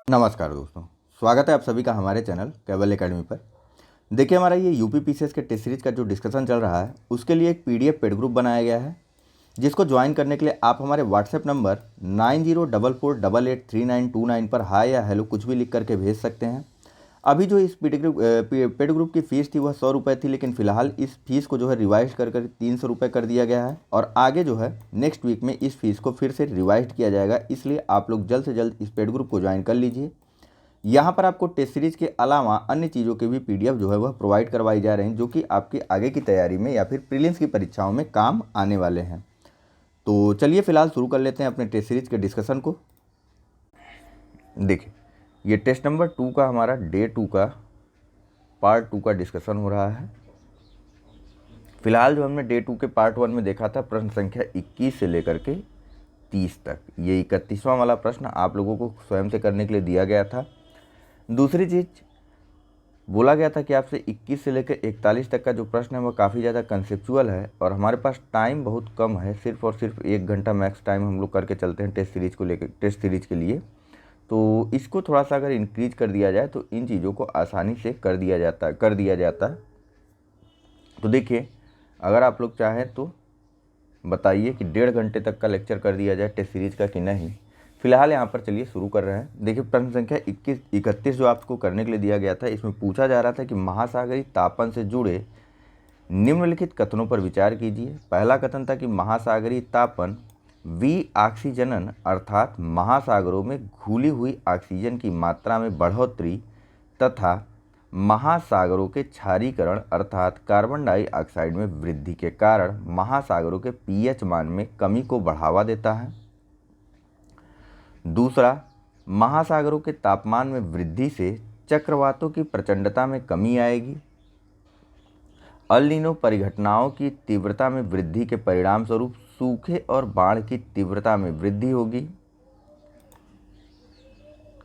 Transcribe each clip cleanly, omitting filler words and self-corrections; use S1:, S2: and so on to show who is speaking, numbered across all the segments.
S1: नमस्कार दोस्तों, स्वागत है आप सभी का हमारे चैनल केवल एकेडमी पर। देखिए, हमारा ये यूपी पीसीएस के टेस्ट सीरीज का जो डिस्कशन चल रहा है उसके लिए एक पीडीएफ पेड ग्रुप बनाया गया है, जिसको ज्वाइन करने के लिए आप हमारे व्हाट्सएप नंबर 9044883929 पर हाय या हेलो कुछ भी लिख करके भेज सकते हैं। अभी जो इस पेड ग्रुप की फ़ीस थी वह 100 रुपये थी, लेकिन फ़िलहाल इस फीस को जो है रिवाइज कर 300 रुपये कर दिया गया है और आगे जो है नेक्स्ट वीक में इस फीस को फिर से रिवाइज किया जाएगा। इसलिए आप लोग जल्द से जल्द इस पेड ग्रुप को ज्वाइन कर लीजिए। यहाँ पर आपको टेस्ट सीरीज के अलावा अन्य चीज़ों के भी पीडीएफ जो है वह प्रोवाइड करवाई जा रहे हैं, जो कि आपकी आगे की तैयारी में या फिर प्रीलिम्स की परीक्षाओं में काम आने वाले हैं। तो चलिए फिलहाल शुरू कर लेते हैं अपने टेस्ट सीरीज के डिस्कशन को। देखिए, ये टेस्ट नंबर 2 का हमारा डे 2 का पार्ट 2 का डिस्कशन हो रहा है। फिलहाल जो हमने डे 2 के पार्ट 1 में देखा था प्रश्न संख्या 21 से लेकर के 30 तक। ये 31वां वाला प्रश्न आप लोगों को स्वयं से करने के लिए दिया गया था। दूसरी चीज़ बोला गया था कि आपसे 21 से लेकर 41 तक का जो प्रश्न है वह काफ़ी ज़्यादा कंसेप्चुअल है और हमारे पास टाइम बहुत कम है, सिर्फ और सिर्फ 1 घंटा मैक्स टाइम हम लोग करके चलते हैं टेस्ट सीरीज के लिए। तो इसको थोड़ा सा अगर इंक्रीज कर दिया जाए तो इन चीज़ों को आसानी से कर दिया जाता है। तो देखिए, अगर आप लोग चाहें तो बताइए कि 1.5 घंटे तक का लेक्चर कर दिया जाए टेस्ट सीरीज का कि नहीं। फिलहाल यहाँ पर चलिए शुरू कर रहे हैं। देखिए, प्रश्न संख्या 31 जो आपको करने के लिए दिया गया था, इसमें पूछा जा रहा था कि महासागरीय तापन से जुड़े निम्नलिखित कथनों पर विचार कीजिए। पहला कथन था कि महासागरीय तापन ऑक्सीजनन अर्थात महासागरों में घुली हुई ऑक्सीजन की मात्रा में बढ़ोतरी तथा महासागरों के क्षारीकरण अर्थात कार्बन डाइऑक्साइड में वृद्धि के कारण महासागरों के पीएच मान में कमी को बढ़ावा देता है। दूसरा, महासागरों के तापमान में वृद्धि से चक्रवातों की प्रचंडता में कमी आएगी। अल नीनो परिघटनाओं की तीव्रता में वृद्धि के परिणाम स्वरूप सूखे और बाढ़ की तीव्रता में वृद्धि होगी।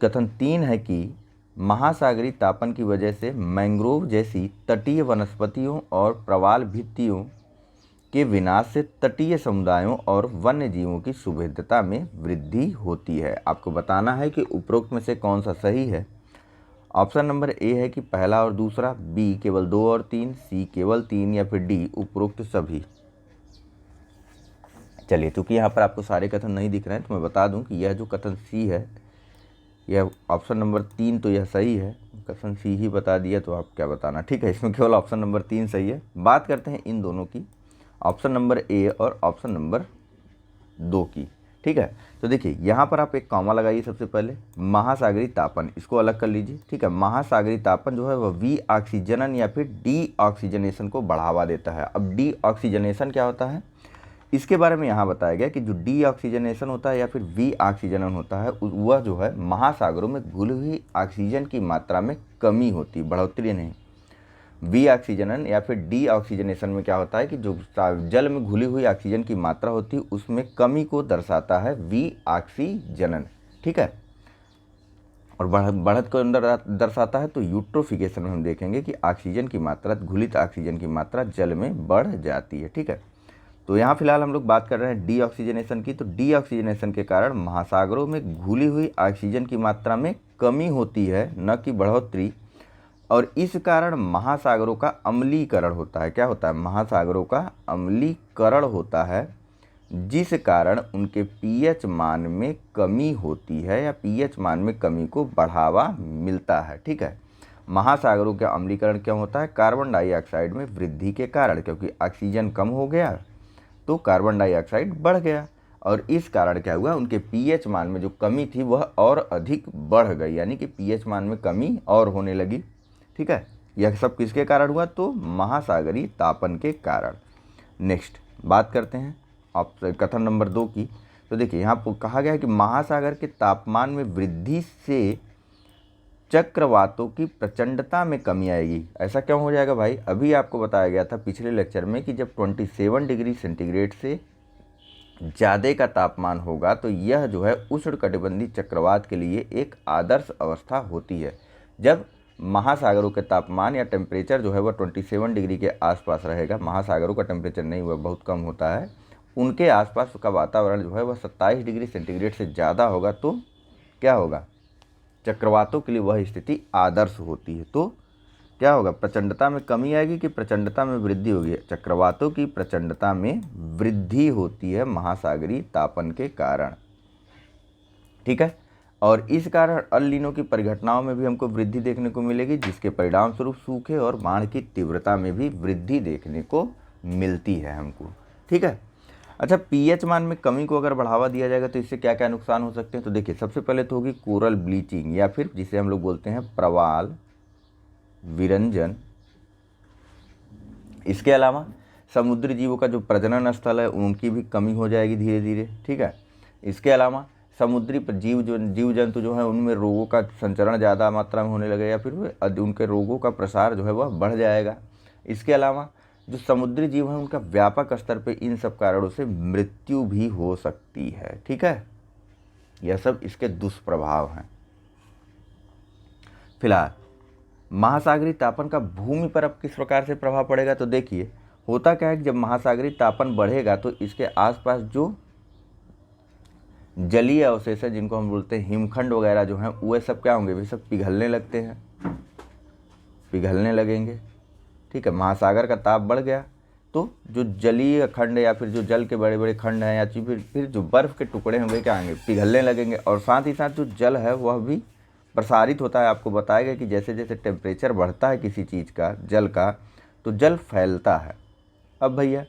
S1: कथन 3 है कि महासागरीय तापन की वजह से मैंग्रोव जैसी तटीय वनस्पतियों और प्रवाल भित्तियों के विनाश से तटीय समुदायों और वन्य जीवों की सुविधता में वृद्धि होती है। आपको बताना है कि उपरोक्त में से कौन सा सही है। ऑप्शन नंबर ए है कि पहला और दूसरा, बी केवल 2 और 3, सी केवल 3 या फिर डी उपरोक्त सभी। चलिए, चूँकि यहाँ पर आपको सारे कथन नहीं दिख रहे हैं तो मैं बता दूं कि यह जो कथन सी है, यह ऑप्शन नंबर 3 तो यह सही है। कथन सी ही बता दिया तो आप क्या बताना। ठीक है, इसमें केवल ऑप्शन नंबर 3 सही है। बात करते हैं इन दोनों की, ऑप्शन नंबर ए और ऑप्शन नंबर 2 की। ठीक है, तो देखिए यहाँ पर आप एक कॉमा लगाइए। सबसे पहले महासागरीय तापन, इसको अलग कर लीजिए। ठीक है, महासागरीय तापन जो है वह वी ऑक्सीजनन या फिर डी ऑक्सीजनेशन को बढ़ावा देता है। अब डी ऑक्सीजनेशन क्या होता है, इसके बारे में यहाँ बताया गया कि जो डी ऑक्सीजनेशन होता है या फिर वी ऑक्सीजनन होता है वह जो है महासागरों में घुली हुई ऑक्सीजन की मात्रा में कमी होती, बढ़ोतरी नहीं। वी ऑक्सीजनन या फिर डी ऑक्सीजनेशन में क्या होता है कि जो जल में घुली हुई ऑक्सीजन की मात्रा होती है उसमें कमी को दर्शाता है वी ऑक्सीजनन। ठीक है, और बढ़त को अंदर दर्शाता है तो यूट्रोफिकेशन में हम देखेंगे कि ऑक्सीजन की मात्रा, घुलित ऑक्सीजन की मात्रा जल में बढ़ जाती है। ठीक है, तो यहाँ फिलहाल हम लोग बात कर रहे हैं डी ऑक्सीजनेशन की। तो डी ऑक्सीजनेशन के कारण महासागरों में घुली हुई ऑक्सीजन की मात्रा में कमी होती है, न कि बढ़ोतरी, और इस कारण महासागरों का अम्लीकरण होता है। क्या होता है, महासागरों का अम्लीकरण होता है, जिस कारण उनके पीएच मान में कमी होती है या पीएच मान में कमी को बढ़ावा मिलता है। ठीक है, महासागरों का अम्लीकरण क्यों होता है, कार्बन डाइऑक्साइड में वृद्धि के कारण, क्योंकि ऑक्सीजन कम हो गया तो कार्बन डाइऑक्साइड बढ़ गया और इस कारण क्या हुआ, उनके पीएच मान में जो कमी थी वह और अधिक बढ़ गई, यानी कि पीएच मान में कमी और होने लगी। ठीक है, यह सब किसके कारण हुआ, तो महासागरीय तापन के कारण। नेक्स्ट बात करते हैं कथन नंबर 2 की। तो देखिए यहाँ पर कहा गया है कि महासागर के तापमान में वृद्धि से चक्रवातों की प्रचंडता में कमी आएगी। ऐसा क्यों हो जाएगा भाई, अभी आपको बताया गया था पिछले लेक्चर में कि जब 27 डिग्री सेंटीग्रेड से ज़्यादा का तापमान होगा तो यह जो है उष्णकटिबंधीय चक्रवात के लिए एक आदर्श अवस्था होती है। जब महासागरों के तापमान या टेम्परेचर जो है वह 27 डिग्री के आसपास रहेगा, महासागरों का टेम्परेचर नहीं, वह बहुत कम होता है, उनके आसपास का वातावरण जो है वह 27 डिग्री सेंटीग्रेड से ज़्यादा होगा तो क्या होगा, चक्रवातों के लिए वह स्थिति आदर्श होती है। तो क्या होगा, प्रचंडता में कमी आएगी कि प्रचंडता में वृद्धि होगी? चक्रवातों की प्रचंडता में वृद्धि होती है महासागरीय तापन के कारण, ठीक है। और इस कारण अल नीनो की परिघटनाओं में भी हमको वृद्धि देखने को मिलेगी, जिसके परिणाम स्वरूप सूखे और बाढ़ की तीव्रता में भी वृद्धि देखने को मिलती है हमको, ठीक है। अच्छा, पीएच मान में कमी को अगर बढ़ावा दिया जाएगा तो इससे क्या क्या नुकसान हो सकते हैं? तो देखिए, सबसे पहले तो होगी कोरल ब्लीचिंग, या फिर जिसे हम लोग बोलते हैं प्रवाल विरंजन। इसके अलावा समुद्री जीवों का जो प्रजनन स्थल है उनकी भी कमी हो जाएगी धीरे धीरे, ठीक है। इसके अलावा समुद्री जीव जंतु जो है उनमें रोगों का संचरण ज़्यादा मात्रा में होने लगेगा, या फिर उनके रोगों का प्रसार जो है वह बढ़ जाएगा। इसके अलावा जो समुद्री जीव हैं उनका व्यापक स्तर पे इन सब कारणों से मृत्यु भी हो सकती है, ठीक है। यह सब इसके दुष्प्रभाव हैं। फिलहाल महासागरीय तापन का भूमि पर अब किस प्रकार से प्रभाव पड़ेगा? तो देखिए, होता क्या है कि जब महासागरीय तापन बढ़ेगा तो इसके आसपास जो जलीय अवशेष है, जिनको हम बोलते हैं हिमखंड वगैरह जो हैं, वे सब क्या होंगे, वे सब पिघलने लगते हैं, पिघलने लगेंगे, ठीक है। महासागर का ताप बढ़ गया तो जो जलीय खंड या फिर जो जल के बड़े बड़े खंड हैं या फिर जो बर्फ़ के टुकड़े हैं वे क्या आएंगे, पिघलने लगेंगे। और साथ ही साथ जो जल है वह भी प्रसारित होता है। आपको बताया गया कि जैसे जैसे टेम्परेचर बढ़ता है किसी चीज़ का, जल का, तो जल फैलता है। अब भैया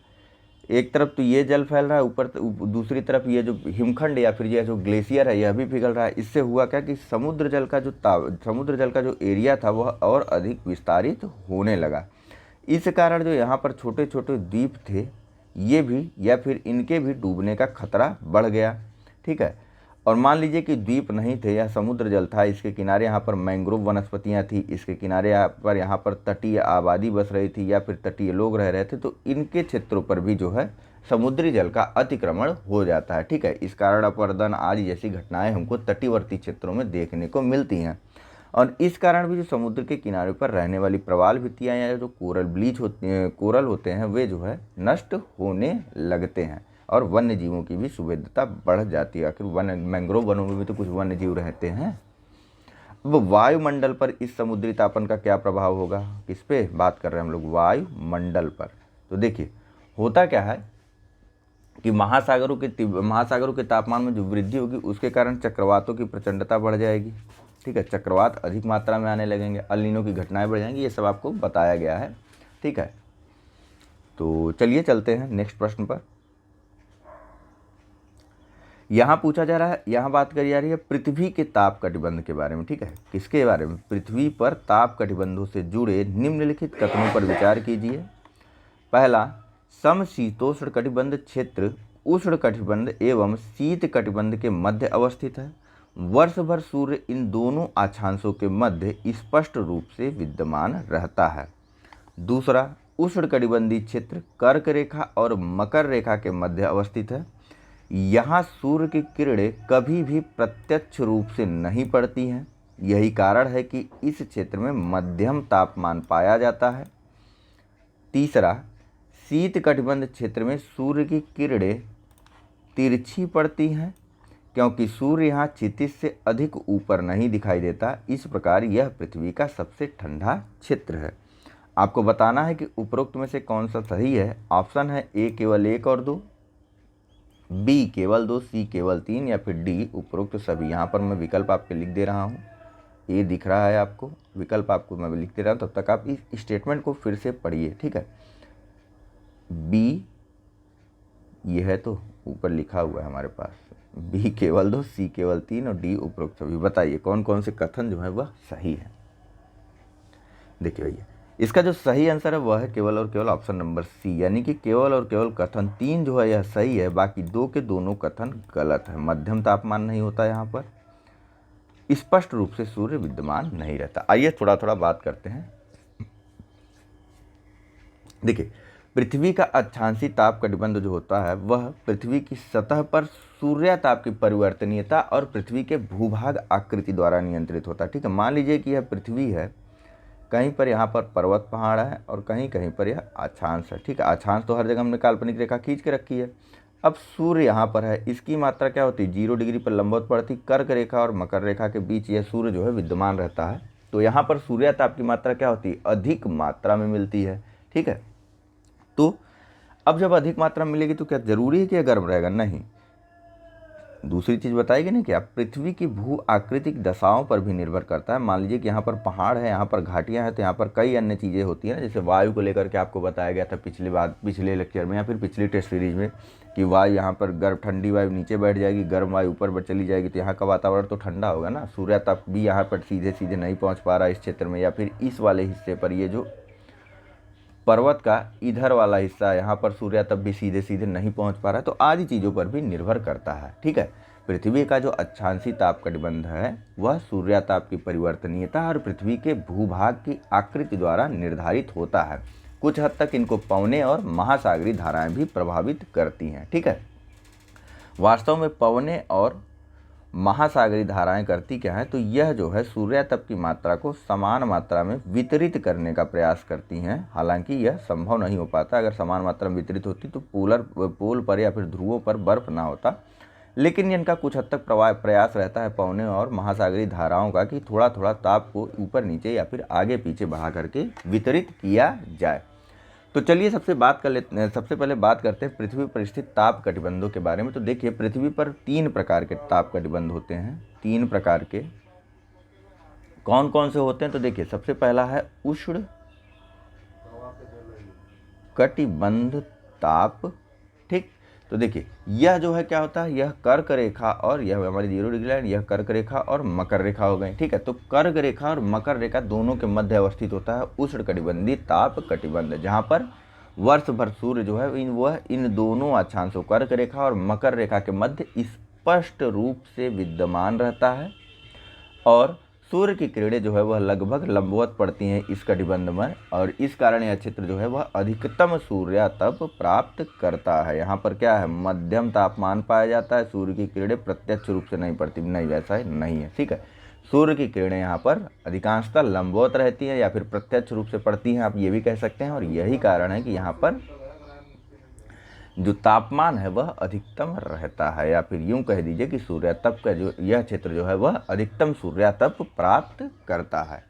S1: एक तरफ तो ये जल फैल रहा है, ऊपर दूसरी तरफ ये जो हिमखंड या फिर ये जो ग्लेशियर है यह भी पिघल रहा है। इससे हुआ क्या कि समुद्र जल का जो एरिया था वह और अधिक विस्तारित होने लगा। इस कारण जो यहाँ पर छोटे छोटे द्वीप थे ये भी या फिर इनके भी डूबने का खतरा बढ़ गया, ठीक है। और मान लीजिए कि द्वीप नहीं थे, यह समुद्र जल था, इसके किनारे यहाँ पर मैंग्रोव वनस्पतियाँ थी, इसके किनारे यहाँ पर तटीय आबादी बस रही थी या फिर तटीय लोग रह रहे थे, तो इनके क्षेत्रों पर भी जो है समुद्री जल का अतिक्रमण हो जाता है, ठीक है। इस कारण अपरदन आदि जैसी घटनाएं हमको तटीवर्ती क्षेत्रों में देखने को मिलती हैं। और इस कारण भी जो समुद्र के किनारे पर रहने वाली प्रवाल भित्तियाँ या जो कोरल होते हैं वे जो है नष्ट होने लगते हैं और वन्य जीवों की भी सुविधता बढ़ जाती है। आखिर मैंग्रोव वनों में भी तो कुछ वन्य जीव रहते हैं। अब वायुमंडल पर इस समुद्री तापन का क्या प्रभाव होगा? किस पे बात कर रहे हैं हम लोग? वायुमंडल पर। तो देखिए, होता क्या है कि महासागरों के तापमान में जो वृद्धि होगी उसके कारण चक्रवातों की प्रचंडता बढ़ जाएगी, ठीक है। चक्रवात अधिक मात्रा में आने लगेंगे, अल नीनो की घटनाएं बढ़ जाएंगी, ये सब आपको बताया गया है, ठीक है। तो चलिए चलते हैं नेक्स्ट प्रश्न पर। यहाँ पूछा जा रहा है, यहाँ बात करी जा रही है पृथ्वी के ताप कटिबंध के बारे में, ठीक है। किसके बारे में? पृथ्वी पर ताप कटिबंधों से जुड़े निम्नलिखित कथनों पर विचार कीजिए। पहला, समशीतोष्ण कटिबंध क्षेत्र उष्ण कटिबंध एवं शीत कटिबंध के मध्य अवस्थित है। वर्ष भर सूर्य इन दोनों अक्षांशों के मध्य स्पष्ट रूप से विद्यमान रहता है। दूसरा, उष्ण कटिबंधीय क्षेत्र कर्क रेखा और मकर रेखा के मध्य अवस्थित है। यहाँ सूर्य की किरणें कभी भी प्रत्यक्ष रूप से नहीं पड़ती हैं, यही कारण है कि इस क्षेत्र में मध्यम तापमान पाया जाता है। तीसरा, शीत कटिबंध क्षेत्र में सूर्य की किरणें तिरछी पड़ती हैं क्योंकि सूर्य यहाँ क्षितिज से अधिक ऊपर नहीं दिखाई देता। इस प्रकार यह पृथ्वी का सबसे ठंडा क्षेत्र है। आपको बताना है कि उपरोक्त में से कौन सा सही है। ऑप्शन है ए केवल 1 और 2, बी केवल 2, सी केवल 3 या फिर डी उपरोक्त सभी। यहाँ पर मैं विकल्प आपके लिख दे रहा हूँ, ए दिख रहा है आपको, विकल्प आपको मैं लिख दे रहा हूँ, तब तक आप इस स्टेटमेंट को फिर से पढ़िए, ठीक है। बी ये है तो ऊपर लिखा हुआ है हमारे पास, बी केवल 2, सी केवल 3 और डी उपरोक्त सभी। बताइए कौन कौन से कथन जो है वह सही है। देखिए भैया, इसका जो सही आंसर है वह है केवल और केवल ऑप्शन नंबर सी, यानी कि केवल और केवल कथन 3 जो है यह सही है, बाकी 2 के दोनों कथन गलत है। मध्यम तापमान नहीं होता यहाँ पर, स्पष्ट रूप से सूर्य विद्यमान नहीं रहता। आइए थोड़ा थोड़ा बात करते हैं। देखिए, पृथ्वी का अक्षांशीय ताप कटिबंध जो होता है वह पृथ्वी की सतह पर सूर्यताप की परिवर्तनीयता और पृथ्वी के भूभाग आकृति द्वारा नियंत्रित होता है, ठीक है। मान लीजिए कि यह पृथ्वी है, कहीं पर यहाँ पर पर्वत पहाड़ है और कहीं कहीं पर यह अक्षांश है, ठीक है। अक्षांश तो हर जगह हमने काल्पनिक रेखा खींच के रखी है। अब सूर्य यहाँ पर है, इसकी मात्रा क्या होती है, 0 डिग्री पर लंबवत पड़ती, कर्क रेखा और मकर रेखा के बीच यह सूर्य जो है विद्यमान रहता है। तो यहाँ पर सूर्याताप की मात्रा क्या होती है, अधिक मात्रा में मिलती है। ठीक है, तो अब जब अधिक मात्रा में मिलेगी तो क्या जरूरी है कि यह गर्म रहेगा, नहीं। दूसरी चीज़ बताएगी ना क्या, पृथ्वी की भू आकृतिक दशाओं पर भी निर्भर करता है। मान लीजिए कि यहाँ पर पहाड़ है, यहाँ पर घाटियाँ हैं, तो यहाँ पर कई अन्य चीज़ें होती हैं ना, जैसे वायु को लेकर के आपको बताया गया था पिछले लेक्चर में या फिर पिछली टेस्ट सीरीज में कि वायु यहाँ पर गर्म ठंडी वायु नीचे बैठ जाएगी, गर्म वायु ऊपर चली जाएगी, तो यहाँ का वातावरण तो ठंडा होगा ना। सूर्याताप भी यहाँ पर सीधे सीधे नहीं पहुँच पा रहा इस क्षेत्र में, या फिर इस वाले हिस्से पर, ये जो पर्वत का इधर वाला हिस्सा है, यहाँ पर सूर्याताप भी सीधे सीधे नहीं पहुँच पा रहा है। तो आदि चीज़ों पर भी निर्भर करता है। ठीक है, पृथ्वी का जो अक्षांशी ताप कटिबंध है वह सूर्याताप की परिवर्तनीयता और पृथ्वी के भूभाग की आकृति द्वारा निर्धारित होता है। कुछ हद तक इनको पवनें और महासागरीय धाराएं भी प्रभावित करती हैं। ठीक है, वास्तव में पवनें और महासागरीय धाराएं करती क्या है, तो यह जो है सूर्याताप की मात्रा को समान मात्रा में वितरित करने का प्रयास करती हैं। हालांकि यह संभव नहीं हो पाता, अगर समान मात्रा में वितरित होती तो पोल पर या फिर ध्रुवों पर बर्फ ना होता। लेकिन इनका कुछ हद तक प्रयास रहता है पवनें और महासागरीय धाराओं का कि थोड़ा थोड़ा ताप को ऊपर नीचे या फिर आगे पीछे बढ़ा करके वितरित किया जाए। तो चलिए सबसे पहले बात करते हैं पृथ्वी पर स्थित ताप कटिबंधों के बारे में। तो देखिए, पृथ्वी पर 3 प्रकार के ताप कटिबंध होते हैं। 3 प्रकार के कौन कौन से होते हैं, तो देखिए सबसे पहला है उष्ण कटिबंध ताप। ठीक, तो देखिए यह जो है क्या होता है, यह कर्क रेखा और यह हमारी 0 डिग्री लाइन, यह कर्क रेखा और मकर रेखा हो गई। ठीक है, तो कर्क रेखा और मकर रेखा दोनों के मध्य अवस्थित होता है उष्ण कटिबंधी ताप कटिबंध, जहाँ पर वर्ष भर सूर्य जो है इन दोनों अक्षांशों कर्क रेखा और मकर रेखा के मध्य स्पष्ट रूप से विद्यमान रहता है और सूर्य की किरणें जो है वह लगभग लंबवत पड़ती हैं इस कटिबंध में, और इस कारण यह क्षेत्र जो है वह अधिकतम सूर्याताप प्राप्त करता है। यहाँ पर क्या है, मध्यम तापमान पाया जाता है, सूर्य की किरणें प्रत्यक्ष रूप से नहीं पड़ती, नहीं वैसा है नहीं है। ठीक है, सूर्य की किरणें यहाँ पर अधिकांशतः लंबवत रहती हैं या फिर प्रत्यक्ष रूप से पड़ती हैं, आप ये भी कह सकते हैं। और यही कारण है कि यहाँ पर जो तापमान है वह अधिकतम रहता है, या फिर यूं कह दीजिए कि सूर्याताप का जो यह क्षेत्र जो है वह अधिकतम सूर्याताप प्राप्त करता है।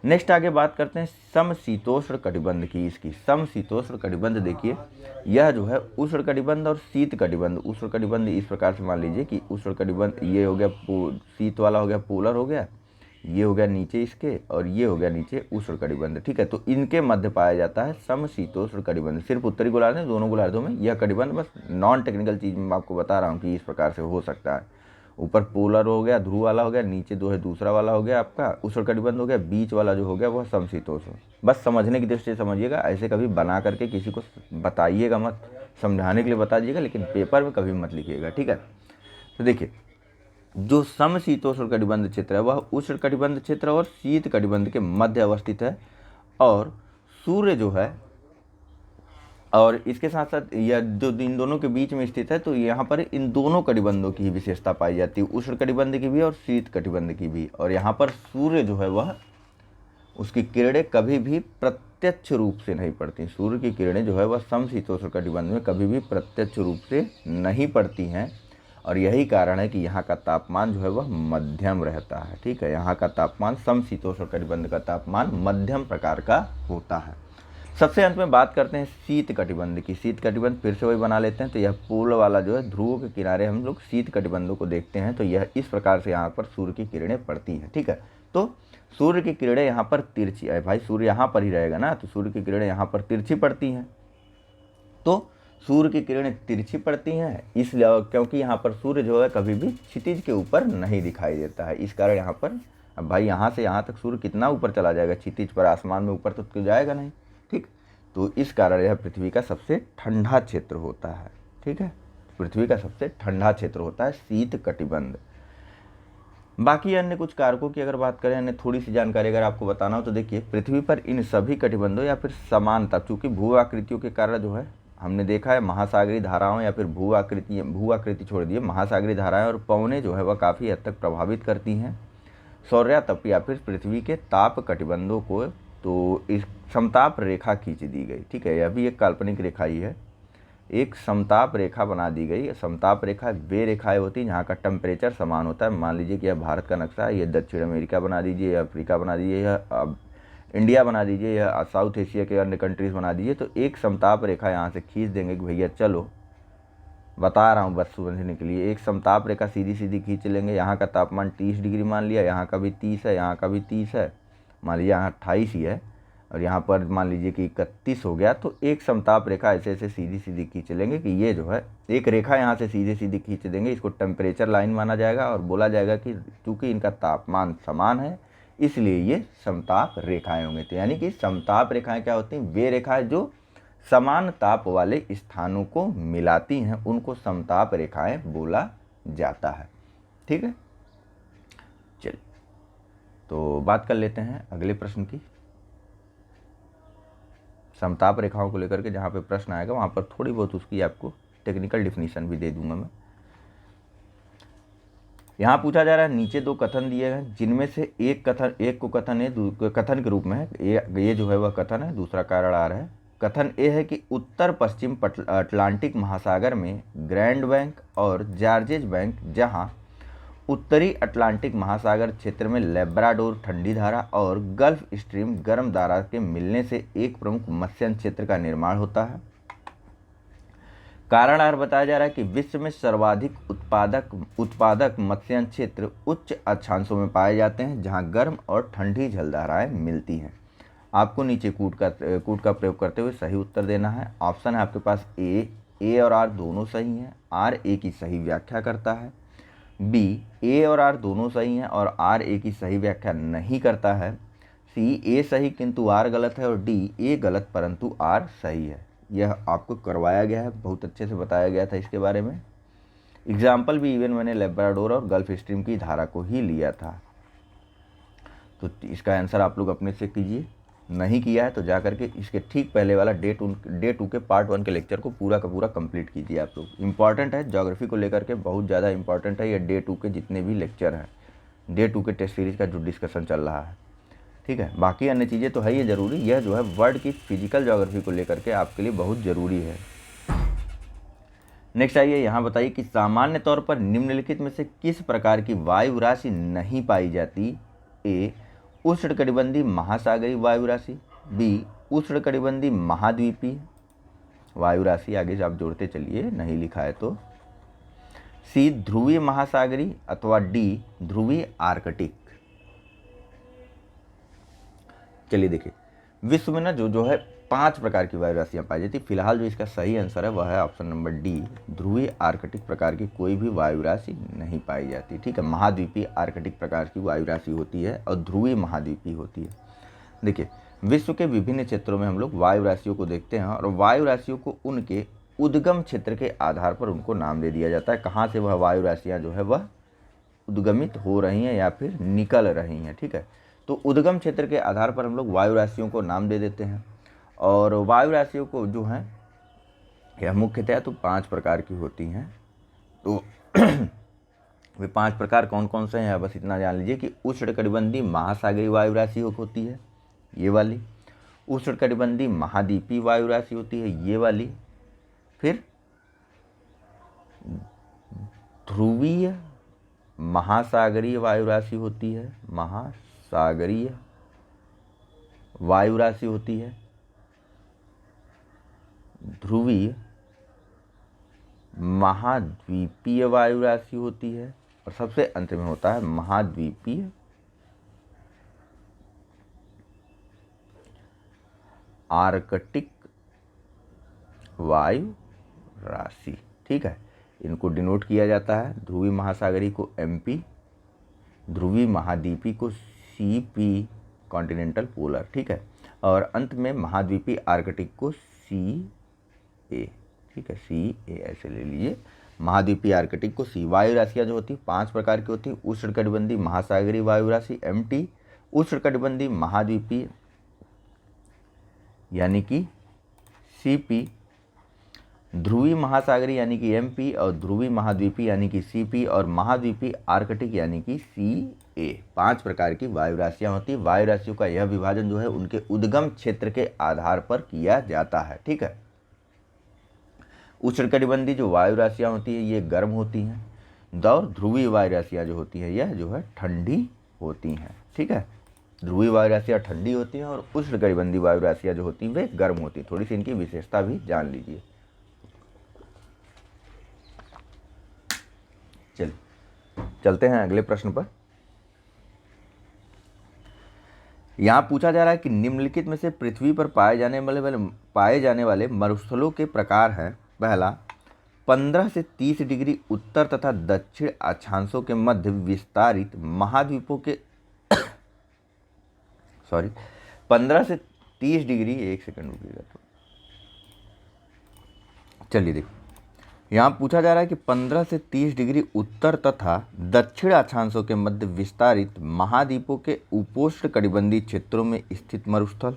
S1: नेक्स्ट आगे बात करते हैं समशीतोष्ण कटिबंध की। इसकी समशीतोष्ण कटिबंध देखिए, यह जो है उष्ण कटिबंध और शीत कटिबंध। उष्ण कटिबंध इस प्रकार से मान लीजिए कि उष्ण कटिबंध ये हो गया, शीत वाला हो गया पोलर हो गया, ये हो गया नीचे इसके, और ये हो गया नीचे उष्ण कटिबंध। ठीक है, तो इनके मध्य पाया जाता है समशीतोष्ण कटिबंध। सिर्फ उत्तरी गोलार्ध में, दोनों गोलार्धों में यह कटिबंध, बस नॉन टेक्निकल चीज़ मैं आपको बता रहा हूँ कि इस प्रकार से हो सकता है। ऊपर पोलर हो गया, ध्रुव वाला हो गया, नीचे जो है दूसरा वाला हो गया आपका उष्ण कटिबंध हो गया, बीच वाला जो हो गया वह समशीतोष्ण। बस समझने की दृष्टि से समझिएगा, ऐसे कभी बना करके किसी को बताइएगा मत, समझाने के लिए बताइएगा, लेकिन पेपर में कभी मत लिखिएगा। ठीक है, तो देखिए जो समशीतोष्ण कटिबंध क्षेत्र है वह उष्ण कटिबंध क्षेत्र और शीत कटिबंध के मध्य अवस्थित है, और सूर्य जो है, और इसके साथ साथ यह जो इन दोनों के बीच में स्थित है, तो यहाँ पर इन दोनों कटिबंधों की ही विशेषता पाई जाती है, उष्ण कटिबंध की भी और शीत कटिबंध की भी। और यहाँ पर सूर्य जो है वह, उसकी किरणें कभी भी प्रत्यक्ष रूप से नहीं पड़ती। सूर्य की किरणें जो है वह समशीतोष्ण कटिबंध में कभी भी प्रत्यक्ष रूप से नहीं पड़ती हैं, और यही कारण है कि यहाँ का तापमान जो है वह मध्यम रहता है। ठीक है, यहाँ का तापमान समशीतोष्ण कटिबंध का तापमान मध्यम प्रकार का होता है। सबसे अंत में बात करते हैं शीत कटिबंध की। शीत कटिबंध फिर से वही बना लेते हैं, तो यह पूर्व वाला जो है ध्रुव के किनारे हम लोग शीत कटिबंधों को देखते हैं, तो यह इस प्रकार से यहाँ पर सूर्य की किरणें पड़ती हैं। ठीक है, तो सूर्य की किरणें यहाँ पर तिरछी है, भाई सूर्य यहाँ पर ही रहेगा ना, तो सूर्य की किरणें यहाँ पर तिरछी पड़ती हैं। तो सूर्य की किरणें तिरछी पड़ती हैं इसलिए, क्योंकि यहाँ पर सूर्य जो है कभी भी क्षितिज के ऊपर नहीं दिखाई देता है, इस कारण यहाँ पर, अब भाई यहाँ से यहाँ तक सूर्य कितना ऊपर चला जाएगा, क्षितिज पर आसमान में ऊपर तो जाएगा नहीं। ठीक, तो इस कारण यह पृथ्वी का सबसे ठंडा क्षेत्र होता है। ठीक है, पृथ्वी का सबसे ठंडा क्षेत्र होता है शीत कटिबंध। बाकी अन्य कुछ कारकों की अगर बात करें, अन्य थोड़ी सी जानकारी अगर आपको बताना हो, तो देखिए पृथ्वी पर इन सभी कटिबंधों या फिर समानता, चूँकि भू आकृतियों के कारण जो है हमने देखा है महासागरीय धाराओं या फिर भू आकृति छोड़ दिए, महासागरीय धाराएं और पवनें जो है वह काफ़ी हद तक प्रभावित करती हैं सौर्याताप या फिर पृथ्वी के ताप कटिबंधों को। तो इस समताप रेखा खींच दी गई। ठीक है, यह भी एक काल्पनिक रेखा ही है, एक समताप रेखा बना दी गई। समताप रेखा वे रेखाएं होती हैं जहाँ का टेम्परेचर समान होता है। मान लीजिए कि यह भारत का नक्शा है, ये दक्षिण अमेरिका बना दीजिए, या अफ्रीका बना दीजिए, या इंडिया बना दीजिए, या साउथ एशिया के अन्य कंट्रीज़ बना दीजिए। तो एक समताप रेखा यहाँ से खींच देंगे कि भैया चलो, बता रहा हूँ बस समझने के लिए, एक समताप रेखा सीधी सीधी खींच लेंगे। यहाँ का तापमान 30 डिग्री मान लिया, यहाँ का भी 30 है, यहाँ का भी 30 है, मान लीजिए यहाँ 28 ही है, और यहाँ पर मान लीजिए कि 31 हो गया। तो एक समताप रेखा ऐसे ऐसे सीधी सीधी खींच लेंगे कि ये जो है एक रेखा यहाँ से सीधी सीधी खींच देंगे। इसको टेम्परेचर लाइन माना जाएगा और बोला जाएगा कि चूँकि इनका तापमान समान है इसलिए ये समताप रेखाएं होंगे। तो यानी कि समताप रेखाएं क्या होती हैं? वे रेखाएं जो समान ताप वाले स्थानों को मिलाती हैं उनको समताप रेखाएं बोला जाता है। ठीक है, चलिए तो बात कर लेते हैं अगले प्रश्न की। समताप रेखाओं को लेकर के जहाँ पे प्रश्न आएगा वहाँ पर थोड़ी बहुत उसकी आपको टेक्निकल डिफिनीशन भी दे दूंगा मैं। यहाँ पूछा जा रहा है, नीचे दो कथन दिए हैं जिनमें से एक को कथन के रूप में है, ये जो है वह कथन है, दूसरा कारण आ रहा है। कथन ए है कि उत्तर पश्चिम अटलांटिक महासागर में ग्रैंड बैंक और जॉर्जेस बैंक, जहाँ उत्तरी अटलांटिक महासागर क्षेत्र में लेब्राडोर ठंडी धारा और गल्फ स्ट्रीम गर्म धारा के मिलने से एक प्रमुख मत्स्य क्षेत्र का निर्माण होता है। कारण आर बताया जा रहा है कि विश्व में सर्वाधिक उत्पादक मत्स्य क्षेत्र उच्च अक्षांशों में पाए जाते हैं जहां गर्म और ठंडी जलधाराएं मिलती हैं। आपको नीचे कूट का प्रयोग करते हुए सही उत्तर देना है। ऑप्शन है आपके पास ए और आर दोनों सही हैं, आर ए की सही व्याख्या करता है। बी, ए और आर दोनों सही हैं और आर ए की सही व्याख्या नहीं करता है। सी, ए सही किंतु आर गलत है, और डी, ए गलत परंतु आर सही है। यह आपको करवाया गया है, बहुत अच्छे से बताया गया था इसके बारे में। एग्जाम्पल भी इवन मैंने लेब्राडोर और गल्फ स्ट्रीम की धारा को ही लिया था। तो इसका आंसर आप लोग अपने से कीजिए, नहीं किया है तो जा करके इसके ठीक पहले वाला डे 2 के पार्ट 1 के लेक्चर को पूरा का पूरा कंप्लीट कीजिए आप लोग। इंपॉर्टेंट है, ज्योग्राफी को लेकर के बहुत ज़्यादा इंपॉर्टेंट है ये डे 2 के जितने भी लेक्चर हैं, डे 2 के टेस्ट सीरीज का जो डिस्कशन चल रहा है। ठीक है, बाकी अन्य चीज़ें तो है ये ज़रूरी, यह जो है वर्ल्ड की फिजिकल ज्योग्राफी को लेकर के आपके लिए बहुत ज़रूरी है। नेक्स्ट आइए, यहाँ बताइए कि सामान्य तौर पर निम्नलिखित में से किस प्रकार की वायु राशि नहीं पाई जाती? ए, उष्णकटिबंधीय महासागरीय वायु राशि। बी, उष्णकटिबंधीय महाद्वीपीय वायु राशि, आगे से आप जोड़ते चलिए, नहीं लिखा है तो। सी, ध्रुवीय महासागरीय, अथवा डी, ध्रुवीय आर्कटिक। चलिए देखिए, विश्व में ना जो है 5 प्रकार की वायु राशियाँ पाई जाती है। फिलहाल जो इसका सही आंसर है वह है ऑप्शन नंबर डी, ध्रुवीय आर्कटिक प्रकार की कोई भी वायु राशि नहीं पाई जाती। ठीक है, महाद्वीपीय आर्कटिक प्रकार की वायु राशि होती है और ध्रुवीय महाद्वीपीय होती है। देखिए, विश्व के विभिन्न क्षेत्रों में हम लोग वायु राशियों को देखते हैं और वायु राशियों को उनके उद्गम क्षेत्र के आधार पर उनको नाम दे दिया जाता है, कहाँ से वह वायु राशियाँ जो है वह उद्गमित हो रही हैं या फिर निकल रही हैं। ठीक है, तो उद्गम क्षेत्र के आधार पर हम लोग वायु राशियों को नाम दे देते हैं। और वायु राशियों को जो है यह मुख्यतः तो 5 प्रकार की होती हैं। तो वे 5 प्रकार कौन कौन से हैं बस इतना जान लीजिए कि उष्णकटिबंधीय महासागरीय वायु राशि होती है ये वाली, उष्णकटिबंधीय महाद्वीपीय वायु राशि होती है ये वाली, फिर ध्रुवीय महासागरीय वायु राशि होती है, महासागरीय वायु राशि होती है, ध्रुवीय महाद्वीपीय वायु राशि होती है, और सबसे अंत में होता है महाद्वीपीय आर्कटिक वायु राशि। ठीक है, इनको डिनोट किया जाता है, ध्रुवीय महासागरीय को MP, ध्रुवीय महाद्वीपी को CP कॉन्टिनेंटल पोलर। ठीक है, और अंत में महाद्वीपीय आर्कटिक को CA। ठीक है, CA ऐसे ले लीजिए, महाद्वीपीय आर्कटिक को C। वायु राशियाँ जो होती है 5 प्रकार की होती है, उष्णकटिबंधीय महासागरीय वायु राशि MT, उष्णकटिबंधीय महाद्वीपीय यानी कि CP, ध्रुवीय महासागरीय यानी कि MP, और ध्रुवीय महाद्वीपी यानी कि CP, और महाद्वीपीय आर्कटिक यानी कि CA। 5 प्रकार की वायु राशियाँ होती है। वायु राशियों का यह विभाजन जो है उनके उद्गम क्षेत्र के आधार पर किया जाता है। ठीक है, उष्णकटिबंधीय जो वायु राशियाँ होती है ये गर्म होती हैं, और ध्रुवीय वायु राशियाँ जो होती हैं यह जो है ठंडी होती हैं। ठीक है, ध्रुवीय वायु राशियाँ ठंडी होती हैं और उष्णकटिबंधीय वायु राशियाँ जो होती हैं वे गर्म होती हैं। थोड़ी सी इनकी विशेषता भी जान लीजिए। चलिए चलते हैं अगले प्रश्न पर। यहाँ पूछा जा रहा है कि निम्नलिखित में से पृथ्वी पर पाए जाने वाले मरुस्थलों के प्रकार हैं। पहला, 15 से 30 डिग्री उत्तर तथा दक्षिण अक्षांशों के मध्य विस्तारित महाद्वीपों के 15 से 30 डिग्री, एक सेकंड रुकिएगा तो, चलिए देखिए यहाँ पूछा जा रहा है कि 15 से 30 डिग्री उत्तर तथा दक्षिण अक्षांशों के मध्य विस्तारित महाद्वीपों के उपोष्ण कटिबंधीय क्षेत्रों में स्थित मरुस्थल।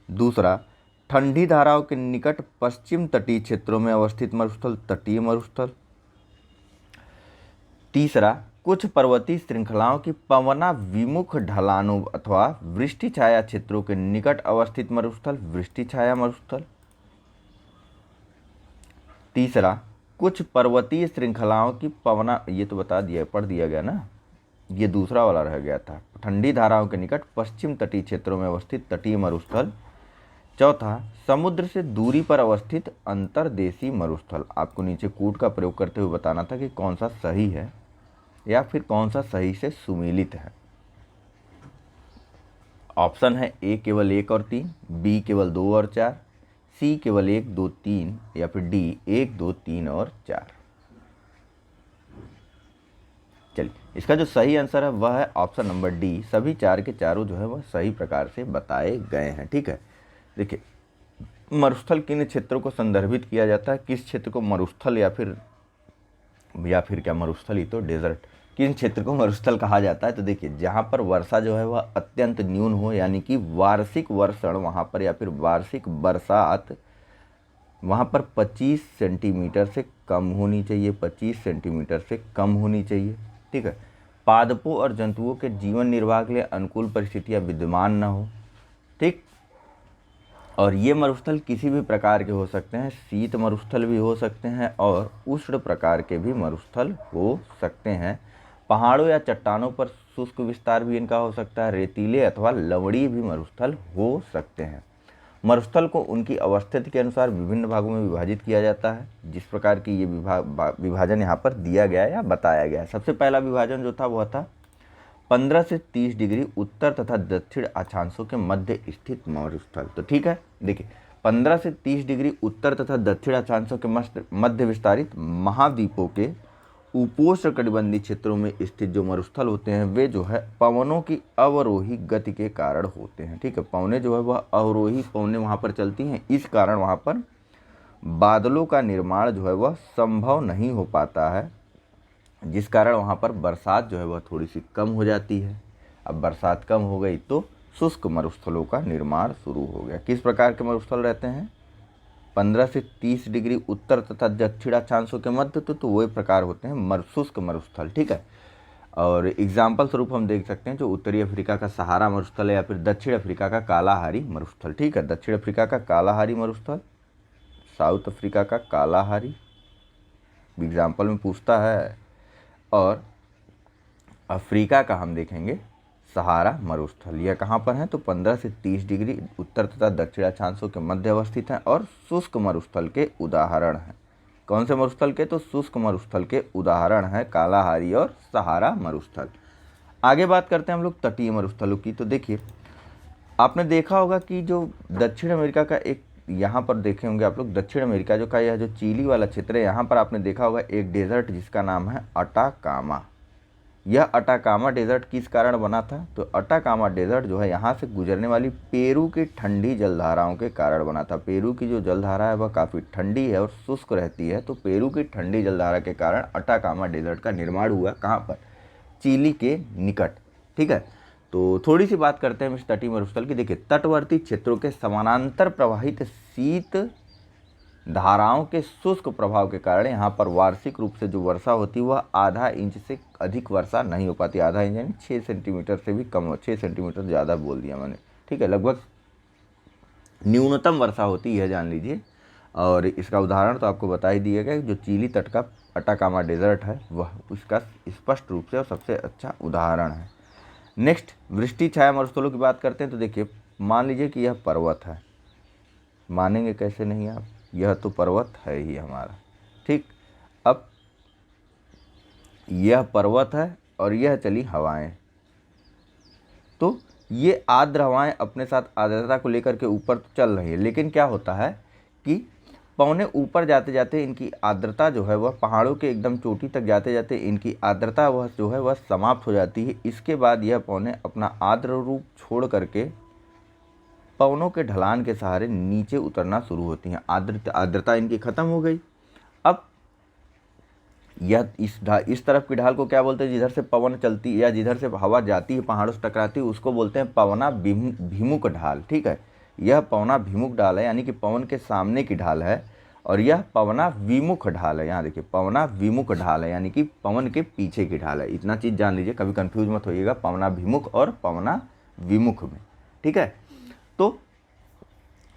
S1: दूसरा, ठंडी धाराओं के निकट पश्चिम तटीय क्षेत्रों में अवस्थित मरुस्थल, तटीय मरुस्थल। तीसरा, कुछ पर्वतीय श्रृंखलाओं की पवना विमुख ढलानों अथवा वृष्टि छाया क्षेत्रों के निकट अवस्थित मरुस्थल, वृष्टि छाया मरुस्थल। तीसरा, कुछ पर्वतीय श्रृंखलाओं की पवना, ये तो बता दिया, पढ़ दिया गया ना, ये दूसरा वाला रह गया था, ठंडी धाराओं के निकट पश्चिम तटीय क्षेत्रों में अवस्थित तटीय मरुस्थल। चौथा, समुद्र से दूरी पर अवस्थित अंतर्देशीय मरुस्थल। आपको नीचे कूट का प्रयोग करते हुए बताना था कि कौन सा सही है या फिर कौन सा सही से सुमेलित है। ऑप्शन है ए केवल 1 और 3, बी केवल 2 और 4, सी केवल 1, 2, 3 या फिर डी 1, 2, 3 और 4। चलिए इसका जो सही आंसर है वह है ऑप्शन नंबर डी। सभी 4 के चारों जो है वह सही प्रकार से बताए गए हैं। ठीक है, देखिए मरुस्थल किन क्षेत्रों को संदर्भित किया जाता है, किस क्षेत्र को मरुस्थल या फिर क्या मरुस्थल ही तो डेजर्ट, किन क्षेत्र को मरुस्थल कहा जाता है। तो देखिए जहाँ पर वर्षा जो है वह अत्यंत न्यून हो, यानी कि वार्षिक वर्षण वहाँ पर या फिर वार्षिक बरसात वहाँ पर 25 सेंटीमीटर से कम होनी चाहिए, 25 सेंटीमीटर से कम होनी चाहिए। ठीक है, पादपों और जंतुओं के जीवन निर्वाह के लिए अनुकूल परिस्थितियाँ विद्यमान न हो। ठीक, और ये मरुस्थल किसी भी प्रकार के हो सकते हैं, शीत मरुस्थल भी हो सकते हैं और उष्ण प्रकार के भी मरुस्थल हो सकते हैं। पहाड़ों या चट्टानों पर शुष्क विस्तार भी इनका हो सकता है, रेतीले अथवा लवणीय भी मरुस्थल हो सकते हैं। मरुस्थल को उनकी अवस्थिति के अनुसार विभिन्न भागों में विभाजित किया जाता है, जिस प्रकार की ये विभाजन यहाँ पर दिया गया है या बताया गया है। सबसे पहला विभाजन जो था वह था 15 से 30 डिग्री उत्तर तथा दक्षिण अक्षांशों के मध्य स्थित मरुस्थल। तो ठीक है, देखिए 15 से 30 डिग्री उत्तर तथा दक्षिण अक्षांशों के मध्य विस्तारित महाद्वीपों के उपोष्ण कटिबंधीय क्षेत्रों में स्थित जो मरुस्थल होते हैं वे जो है पवनों की अवरोही गति के कारण होते हैं। ठीक है, पवनें जो है वह अवरोही पवनें वहाँ पर चलती हैं, इस कारण वहाँ पर बादलों का निर्माण जो है वह संभव नहीं हो पाता है, जिस कारण वहाँ पर बरसात जो है वह थोड़ी सी कम हो जाती है। अब बरसात कम हो गई तो शुष्क मरुस्थलों का निर्माण शुरू हो गया। किस प्रकार के मरुस्थल रहते हैं, 15 से 30 डिग्री उत्तर तथा दक्षिण अक्षांशों के मध्य, तो वही प्रकार होते हैं शुष्क मरुस्थल। ठीक है, और एग्जाम्पल स्वरूप हम देख सकते हैं जो उत्तरी अफ्रीका का सहारा मरुस्थल है या फिर दक्षिण अफ्रीका का कालाहारी मरुस्थल। ठीक है, दक्षिण अफ्रीका का कालाहारी मरुस्थल, साउथ अफ्रीका का कालाहारी एग्जाम्पल में पूछता है, और अफ्रीका का हम देखेंगे सहारा मरुस्थल। यह कहाँ पर है, तो 15 से 30 डिग्री उत्तर तथा दक्षिण अक्षांशों के मध्य अवस्थित हैं और शुष्क मरुस्थल के उदाहरण हैं। कौन से मरुस्थल के, तो शुष्क मरुस्थल के उदाहरण हैं कालाहारी और सहारा मरुस्थल। आगे बात करते हैं हम लोग तटीय मरुस्थलों की। तो देखिए आपने देखा होगा कि जो दक्षिण अमेरिका का एक, यहाँ पर देखे होंगे आप लोग, दक्षिण अमेरिका जो का यह जो चिली वाला क्षेत्र है, यहाँ पर आपने देखा होगा एक डेजर्ट जिसका नाम है अटाकामा। यह अटाकामा डेजर्ट किस कारण बना था, तो अटाकामा डेजर्ट जो है यहाँ से गुजरने वाली पेरू की ठंडी जलधाराओं के कारण बना था। पेरू की जो जलधारा है वह काफ़ी ठंडी है और शुष्क रहती है, तो पेरू की ठंडी जलधारा के कारण अटाकामा डेजर्ट का निर्माण हुआ। कहाँ पर, चिली के निकट। ठीक है, तो थोड़ी सी बात करते हैं इस तटीय मरुस्थल की। देखिए तटवर्ती क्षेत्रों के समानांतर प्रवाहित शीत धाराओं के शुष्क प्रभाव के कारण यहाँ पर वार्षिक रूप से जो वर्षा होती है वह आधा इंच से अधिक वर्षा नहीं हो पाती। आधा इंच यानी 6 सेंटीमीटर से भी कम, 6 सेंटीमीटर ज़्यादा बोल दिया मैंने। ठीक है, लगभग न्यूनतम वर्षा होती है, जान लीजिए और इसका उदाहरण तो आपको बता ही दिया गया, जो चिली तट का अटाकामा डेजर्ट है वह उसका स्पष्ट रूप से और सबसे अच्छा उदाहरण है। नेक्स्ट, वृष्टि छाया मरुस्थलों की बात करते हैं तो देखिए, मान लीजिए कि यह पर्वत है, मानेंगे कैसे नहीं आप, यह तो पर्वत है ही हमारा, ठीक। अब यह पर्वत है और यह चली हवाएं, तो ये आर्द्र हवाएं अपने साथ आर्द्रता को लेकर के ऊपर तो चल रही है, लेकिन क्या होता है कि पौने ऊपर जाते जाते इनकी आर्द्रता जो है वह पहाड़ों के एकदम चोटी तक जाते जाते इनकी आर्द्रता वह जो है वह समाप्त हो जाती है। इसके बाद यह पौने अपना आर्द्र रूप छोड़ करके पवनों के ढलान के सहारे नीचे उतरना शुरू होती हैं। आर्द्रता इनकी खत्म हो गई। अब यह इस तरफ की ढाल को क्या बोलते हैं, जिधर से पवन चलती या जिधर से हवा जाती है पहाड़ों से टकराती है उसको बोलते हैं पवना भिमुख ढाल, ठीक है। यह पवना भिमुख ढाल है, यानी कि पवन के सामने की ढाल है, और यह पवना विमुख ढाल है। यहाँ देखिए, पवना विमुख ढाल है, यानी कि पवन के पीछे की ढाल है। इतना चीज़ जान लीजिए, कभी कंफ्यूज मत होइएगा पवना भिमुख और पवना विमुख में, ठीक है। तो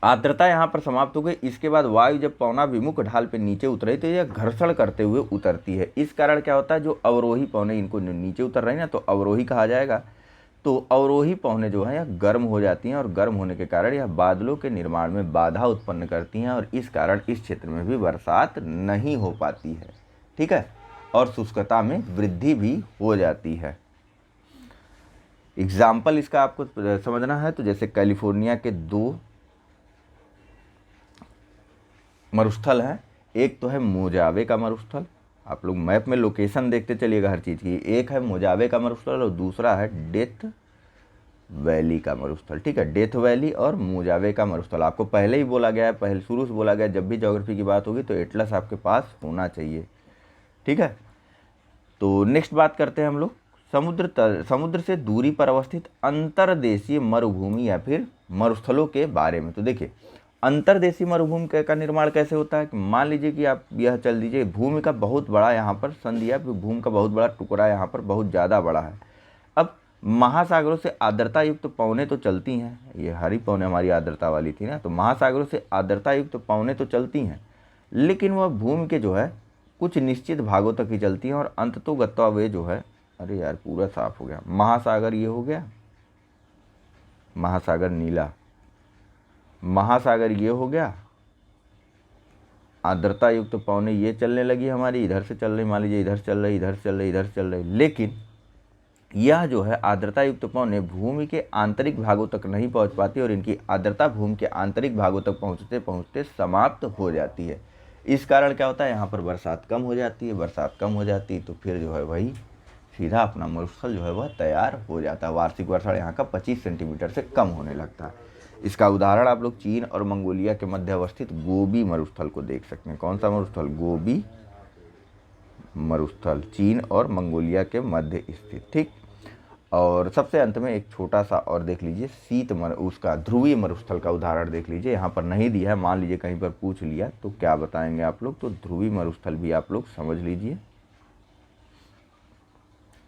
S1: आर्द्रता यहाँ पर समाप्त हो गई। इसके बाद वायु जब पवना विमुख ढाल पे नीचे उतरी तो यह घर्षण करते हुए उतरती है। इस कारण क्या होता है, जो अवरोही पवने इनको नीचे उतर रही ना, तो अवरोही कहा जाएगा। तो अवरोही पवने जो है यह गर्म हो जाती हैं, और गर्म होने के कारण यह बादलों के निर्माण में बाधा उत्पन्न करती हैं, और इस कारण इस क्षेत्र में भी बरसात नहीं हो पाती है, ठीक है, और शुष्कता में वृद्धि भी हो जाती है। एग्जाम्पल इसका आपको समझना है तो जैसे कैलिफोर्निया के 2 मरुस्थल हैं। एक तो है मोजावे का मरुस्थल, आप लोग मैप में लोकेशन देखते चलिएगा हर चीज़ की। एक है मोजावे का मरुस्थल और दूसरा है डेथ वैली का मरुस्थल, ठीक है। डेथ वैली और मोजावे का मरुस्थल आपको पहले ही बोला गया है, पहले शुरू से बोला गया है, जब भी ज्योग्राफी की बात होगी तो एटलस आपके पास होना चाहिए, ठीक है। तो नेक्स्ट बात करते हैं हम लोग समुद्र से दूरी पर अवस्थित अंतर्देशीय मरुभूमि या फिर मरुस्थलों के बारे में। तो देखिए, अंतर्देशीय मरुभूमि का निर्माण कैसे होता है कि मान लीजिए कि आप यह चल दीजिए, भूमि का बहुत बड़ा यहाँ पर संधिया, भूमि का बहुत बड़ा टुकड़ा यहाँ पर बहुत ज़्यादा बड़ा है। अब महासागरों से आर्द्रता युक्त पवनें तो चलती हैं, ये हरी पवनें हमारी आर्द्रता वाली थी ना, तो महासागरों से आर्द्रता युक्त पवनें तो चलती हैं, लेकिन वह भूमि के जो है कुछ निश्चित भागों तक ही चलती हैं, और अंततोगत्वा वे जो है, अरे यार पूरा साफ हो गया, महासागर ये हो गया, महासागर नीला, महासागर ये हो गया, आर्द्रता युक्त पवनें ये चलने लगी हमारी, इधर से चल रही, मान लीजिए इधर चल रही, इधर चल रही, इधर चल रही, लेकिन यह जो है आर्द्रता युक्त पवनें भूमि के आंतरिक भागों तक नहीं पहुंच पाती, और इनकी आर्द्रता भूमि के आंतरिक भागों तक पहुंचते पहुंचते समाप्त हो जाती है। इस कारण क्या होता है, यहाँ पर बरसात कम हो जाती है, बरसात कम हो जाती तो फिर जो है वही सीधा अपना मरुस्थल जो है वह तैयार हो जाता है। वार्षिक वर्षा यहाँ का 25 सेंटीमीटर से कम होने लगता है। इसका उदाहरण आप लोग चीन और मंगोलिया के मध्य अवस्थित गोबी मरुस्थल को देख सकते हैं। कौन सा मरुस्थल, गोबी मरुस्थल, चीन और मंगोलिया के मध्य स्थित, ठीक। और सबसे अंत में एक छोटा सा और देख लीजिए, उसका ध्रुवीय मरुस्थल का उदाहरण देख लीजिए। यहाँ पर नहीं दिया है, मान लीजिए कहीं पर पूछ लिया तो क्या बताएंगे आप लोग, तो ध्रुवीय मरुस्थल भी आप लोग समझ लीजिए,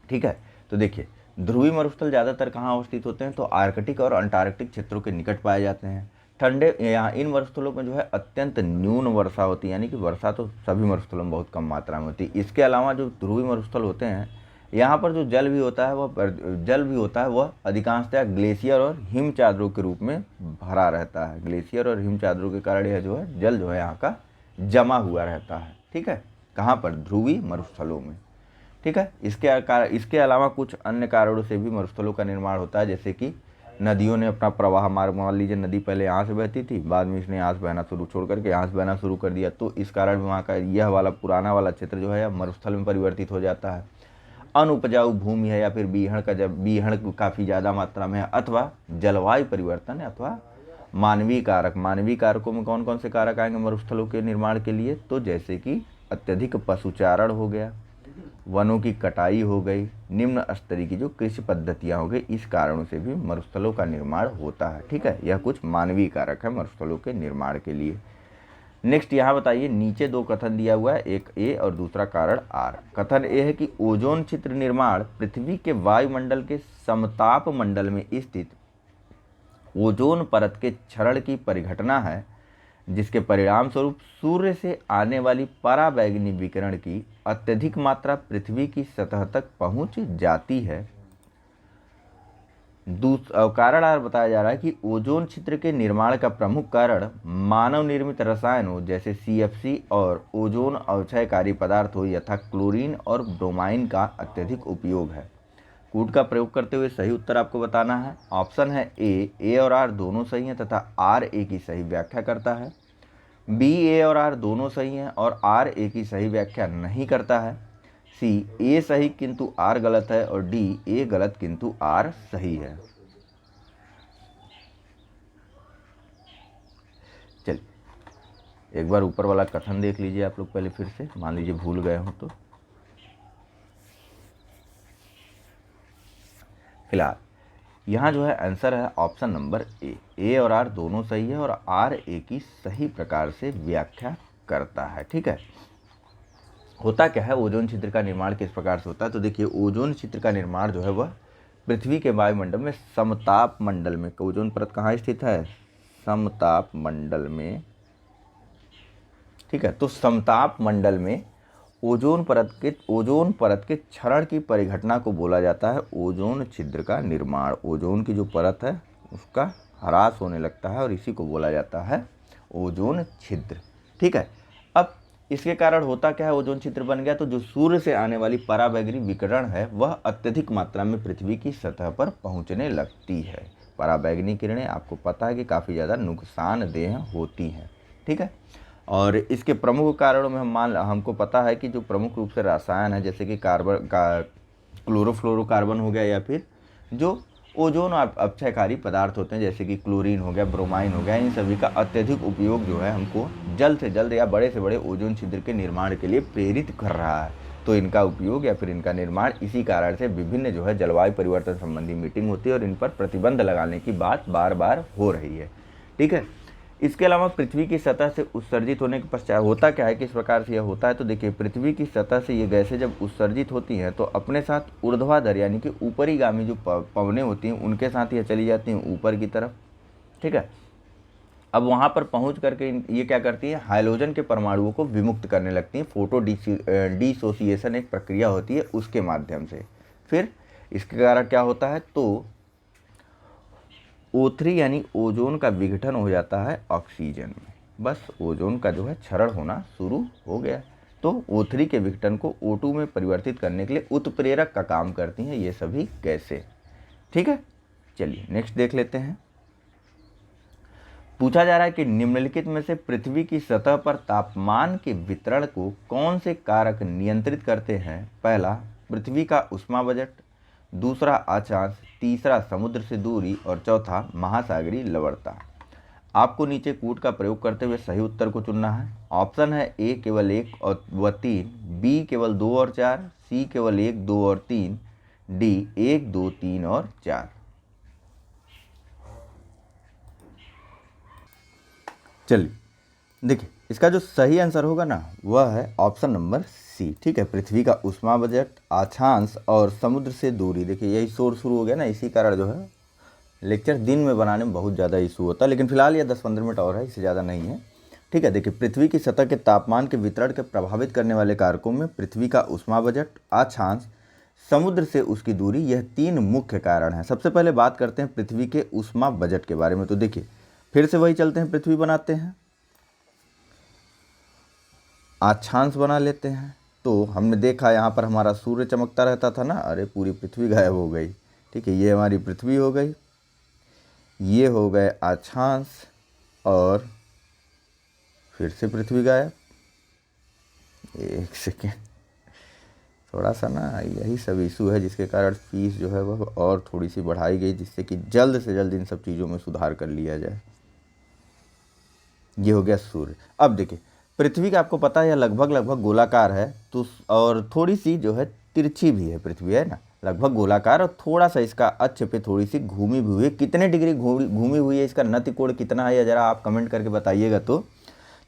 S1: ठीक है। तो देखिए, ध्रुवीय मरुस्थल ज़्यादातर कहाँ अवस्थित होते हैं, तो आर्कटिक और अंटार्कटिक क्षेत्रों के निकट पाए जाते हैं। ठंडे यहाँ इन मरुस्थलों में जो है अत्यंत न्यून वर्षा होती है, यानी कि वर्षा तो सभी मरुस्थलों में बहुत कम मात्रा में होती है। इसके अलावा जो ध्रुवीय मरुस्थल होते हैं, यहाँ पर जो जल भी होता है वह अधिकांशतः ग्लेशियर और हिम चादरों के रूप में भरा रहता है। ग्लेशियर और हिम चादरों के कारण यह जो है जल जो है यहाँ का जमा हुआ रहता है, ठीक है। कहाँ पर, ध्रुवीय मरुस्थलों में, ठीक है। इसके अलावा कुछ अन्य कारणों से भी मरुस्थलों का निर्माण होता है, जैसे कि नदियों ने अपना प्रवाह मार्ग, मान लीजिए नदी पहले यहाँ से बहती थी, बाद में इसने यहाँ से बहना छोड़ करके यहाँ से बहना शुरू कर दिया, तो इस कारण वहाँ का यह वाला पुराना वाला क्षेत्र जो है मरुस्थल में परिवर्तित हो जाता है। अनुपजाऊ भूमि है, या फिर बीहड़ काफ़ी ज़्यादा मात्रा में है, अथवा जलवायु परिवर्तन है, अथवा मानवीय कारकों में कौन कौन से कारक आएंगे मरुस्थलों के निर्माण के लिए, तो जैसे कि अत्यधिक पशुचारण हो गया, वनों की कटाई हो गई, निम्न स्तरीय की जो कृषि पद्धतियाँ हो गई, इस कारणों से भी मरुस्थलों का निर्माण होता है, ठीक है। यह कुछ मानवीय कारक है मरुस्थलों के निर्माण के लिए। नेक्स्ट यहाँ बताइए, नीचे 2 कथन दिया हुआ है, एक ए और दूसरा कारण आर। कथन ए है कि ओजोन छिद्र निर्माण पृथ्वी के वायुमंडल के समताप मंडल में स्थित ओजोन परत के क्षरण की परिघटना है, जिसके परिणाम स्वरूप सूर्य से आने वाली पराबैंगनी विकिरण की अत्यधिक मात्रा पृथ्वी की सतह तक पहुंच जाती है। कारण आर बताया जा रहा है कि ओजोन छिद्र के निर्माण का प्रमुख कारण मानव निर्मित रसायनों जैसे CFC और ओजोन अवक्षयकारी पदार्थों यथा क्लोरीन और ब्रोमाइन का अत्यधिक उपयोग है। कूट का प्रयोग करते हुए सही उत्तर आपको बताना है। ऑप्शन है ए और आर दोनों सही हैं तथा आर ए की सही व्याख्या करता है। बी, ए और आर दोनों सही हैं और आर ए की सही व्याख्या नहीं करता है। सी, ए सही किंतु आर गलत है और डी, ए गलत किंतु आर सही है। चलिए एक बार ऊपर वाला कथन देख लीजिए आप लोग पहले फिर से, मान लीजिए भूल गए हो तो। फिलहाल यहाँ जो है आंसर है ऑप्शन नंबर ए और आर दोनों सही है और आर ए की सही प्रकार से व्याख्या करता है। ठीक है, होता क्या है, ओजोन छिद्र का निर्माण किस प्रकार से होता है, तो देखिए ओजोन छिद्र का निर्माण जो है वह पृथ्वी के वायुमंडल में समताप मंडल में, ओजोन परत कहाँ स्थित है, समताप मंडल में। ठीक है, तो समताप मंडल में ओजोन परत के क्षरण की परिघटना को बोला जाता है ओजोन छिद्र का निर्माण। ओजोन की जो परत है उसका ह्रास होने लगता है और इसी को बोला जाता है ओजोन छिद्र। ठीक है, अब इसके कारण होता क्या है, ओजोन छिद्र बन गया तो जो सूर्य से आने वाली पराबैंगनी विकिरण है वह अत्यधिक मात्रा में पृथ्वी की सतह पर पहुंचने लगती है। पराबैंगनी किरणें आपको पता है कि काफ़ी ज़्यादा नुकसानदेह होती हैं। ठीक है, और इसके प्रमुख कारणों में हमको पता है कि जो प्रमुख रूप से रसायन है जैसे कि क्लोरोफ्लोरोकार्बन हो गया या फिर जो ओजोन अपक्षयकारी पदार्थ होते हैं जैसे कि क्लोरीन हो गया, ब्रोमाइन हो गया, इन सभी का अत्यधिक उपयोग जो है हमको जल्द से जल्द या बड़े से बड़े ओजोन छिद्र के निर्माण के लिए प्रेरित कर रहा है। तो इनका उपयोग या फिर इनका निर्माण इसी कारण से विभिन्न जो है जलवायु परिवर्तन संबंधी मीटिंग होती है और इन पर प्रतिबंध लगाने की बात बार बार हो रही है। ठीक है, इसके अलावा पृथ्वी की सतह से उत्सर्जित होने के पश्चात होता क्या है, किस प्रकार से यह होता है, तो देखिए पृथ्वी की सतह से ये गैसें जब उत्सर्जित होती हैं तो अपने साथ ऊर्ध्वाधर यानी कि ऊपरीगामी जो पवनें होती हैं उनके साथ यह चली जाती हैं ऊपर की तरफ। ठीक है, अब वहाँ पर पहुँच करके ये क्या करती है, हाइड्रोजन के परमाणुओं को विमुक्त करने लगती हैं। फोटो डिसोसिएशन एक प्रक्रिया होती है उसके माध्यम से। फिर इसके कारण क्या होता है, तो O3 यानी ओजोन का विघटन हो जाता है ऑक्सीजन में। बस ओजोन का जो है क्षरण होना शुरू हो गया। तो O3 के विघटन को O2 में परिवर्तित करने के लिए उत्प्रेरक का काम करती हैं ये सभी गैसें। ठीक है, चलिए नेक्स्ट देख लेते हैं। पूछा जा रहा है कि निम्नलिखित में से पृथ्वी की सतह पर तापमान के वितरण को कौन से कारक नियंत्रित करते हैं। पहला, पृथ्वी का ऊष्मा बजट, दूसरा अक्षांश, तीसरा समुद्र से दूरी और चौथा महासागरीय लवणता। आपको नीचे कूट का प्रयोग करते हुए सही उत्तर को चुनना है। ऑप्शन है ए केवल 1 और व 3, बी केवल 2 और 4, सी केवल 1, 2 और 3, डी 1, 2, 3 और 4। चलिए देखिए, इसका जो सही आंसर होगा ना वह है ऑप्शन नंबर सी। ठीक है, पृथ्वी का ऊष्मा बजट, अक्षांश और समुद्र से दूरी। देखिए यही शोर शुरू हो गया ना, इसी कारण जो है लेक्चर दिन में बनाने में बहुत ज़्यादा इशू होता है, लेकिन फिलहाल ये 10-15 मिनट और है, इससे ज़्यादा नहीं है। ठीक है, देखिए पृथ्वी की सतह के तापमान के वितरण के प्रभावित करने वाले कारकों में पृथ्वी का ऊष्मा बजट, अक्षांश, समुद्र से उसकी दूरी, यह 3 मुख्य कारण हैं। सबसे पहले बात करते हैं पृथ्वी के ऊष्मा बजट के बारे में। तो देखिए फिर से वही चलते हैं, पृथ्वी बनाते हैं, अक्षांश बना लेते हैं। तो हमने देखा यहाँ पर हमारा सूर्य चमकता रहता था ना, अरे पूरी पृथ्वी गायब हो गई। ठीक है, ये हमारी पृथ्वी हो गई, ये हो गए अक्षांश और फिर से पृथ्वी गायब। एक सेकेंड, थोड़ा सा ना यही सब इशू है जिसके कारण फीस जो है वह और थोड़ी सी बढ़ाई गई, जिससे कि जल्द से जल्द इन सब चीज़ों में सुधार कर लिया जाए। ये हो गया सूर्य। अब देखिए पृथ्वी का आपको पता है लगभग गोलाकार है, तो और थोड़ी सी जो है तिरछी भी है पृथ्वी, है ना, लगभग गोलाकार और थोड़ा सा इसका अक्ष पे थोड़ी सी घूमी भी हुई है। कितने डिग्री घूमी हुई है, इसका नति कोण कितना है, ज़रा आप कमेंट करके बताइएगा। तो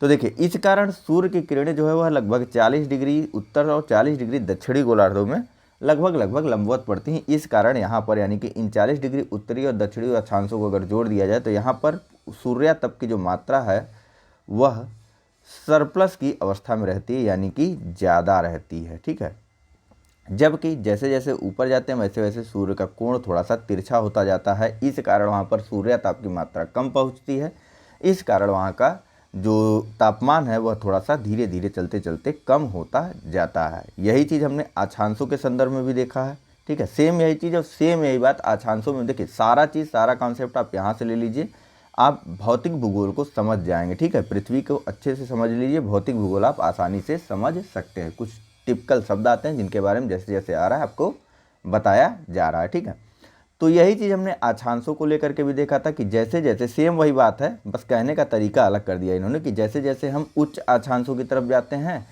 S1: देखिए इस कारण सूर्य की किरणें जो है वह लगभग 40 डिग्री उत्तर और 40 डिग्री दक्षिणी गोलार्धों में लगभग लंबवत पड़ती हैं। इस कारण यहाँ पर यानी कि इन 40 डिग्री उत्तरी और दक्षिणी अक्षांशों को अगर जोड़ दिया जाए तो यहाँ पर सूर्यातप की जो मात्रा है वह सरप्लस की अवस्था में रहती है, यानी कि ज़्यादा रहती है। ठीक है, जबकि जैसे जैसे ऊपर जाते हैं वैसे वैसे सूर्य का कोण थोड़ा सा तिरछा होता जाता है। इस कारण वहाँ पर सूर्य ताप की मात्रा कम पहुँचती है। इस कारण वहाँ का जो तापमान है वह थोड़ा सा धीरे धीरे चलते चलते कम होता जाता है। यही चीज़ हमने अक्षांशों के संदर्भ में भी देखा है। ठीक है, सेम यही चीज़ और सेम यही बात अक्षांशों में। देखिए सारा चीज़, सारा कॉन्सेप्ट आप यहाँ से ले लीजिए, आप भौतिक भूगोल को समझ जाएंगे। ठीक है, पृथ्वी को अच्छे से समझ लीजिए, भौतिक भूगोल आप आसानी से समझ सकते हैं। कुछ टिपिकल शब्द आते हैं जिनके बारे में जैसे जैसे आ रहा है आपको बताया जा रहा है। ठीक है, तो यही चीज़ हमने अक्षांशों को लेकर के भी देखा था कि जैसे जैसे, सेम वही बात है, बस कहने का तरीका अलग कर दिया इन्होंने, कि जैसे जैसे हम उच्च अक्षांशों की तरफ जाते हैं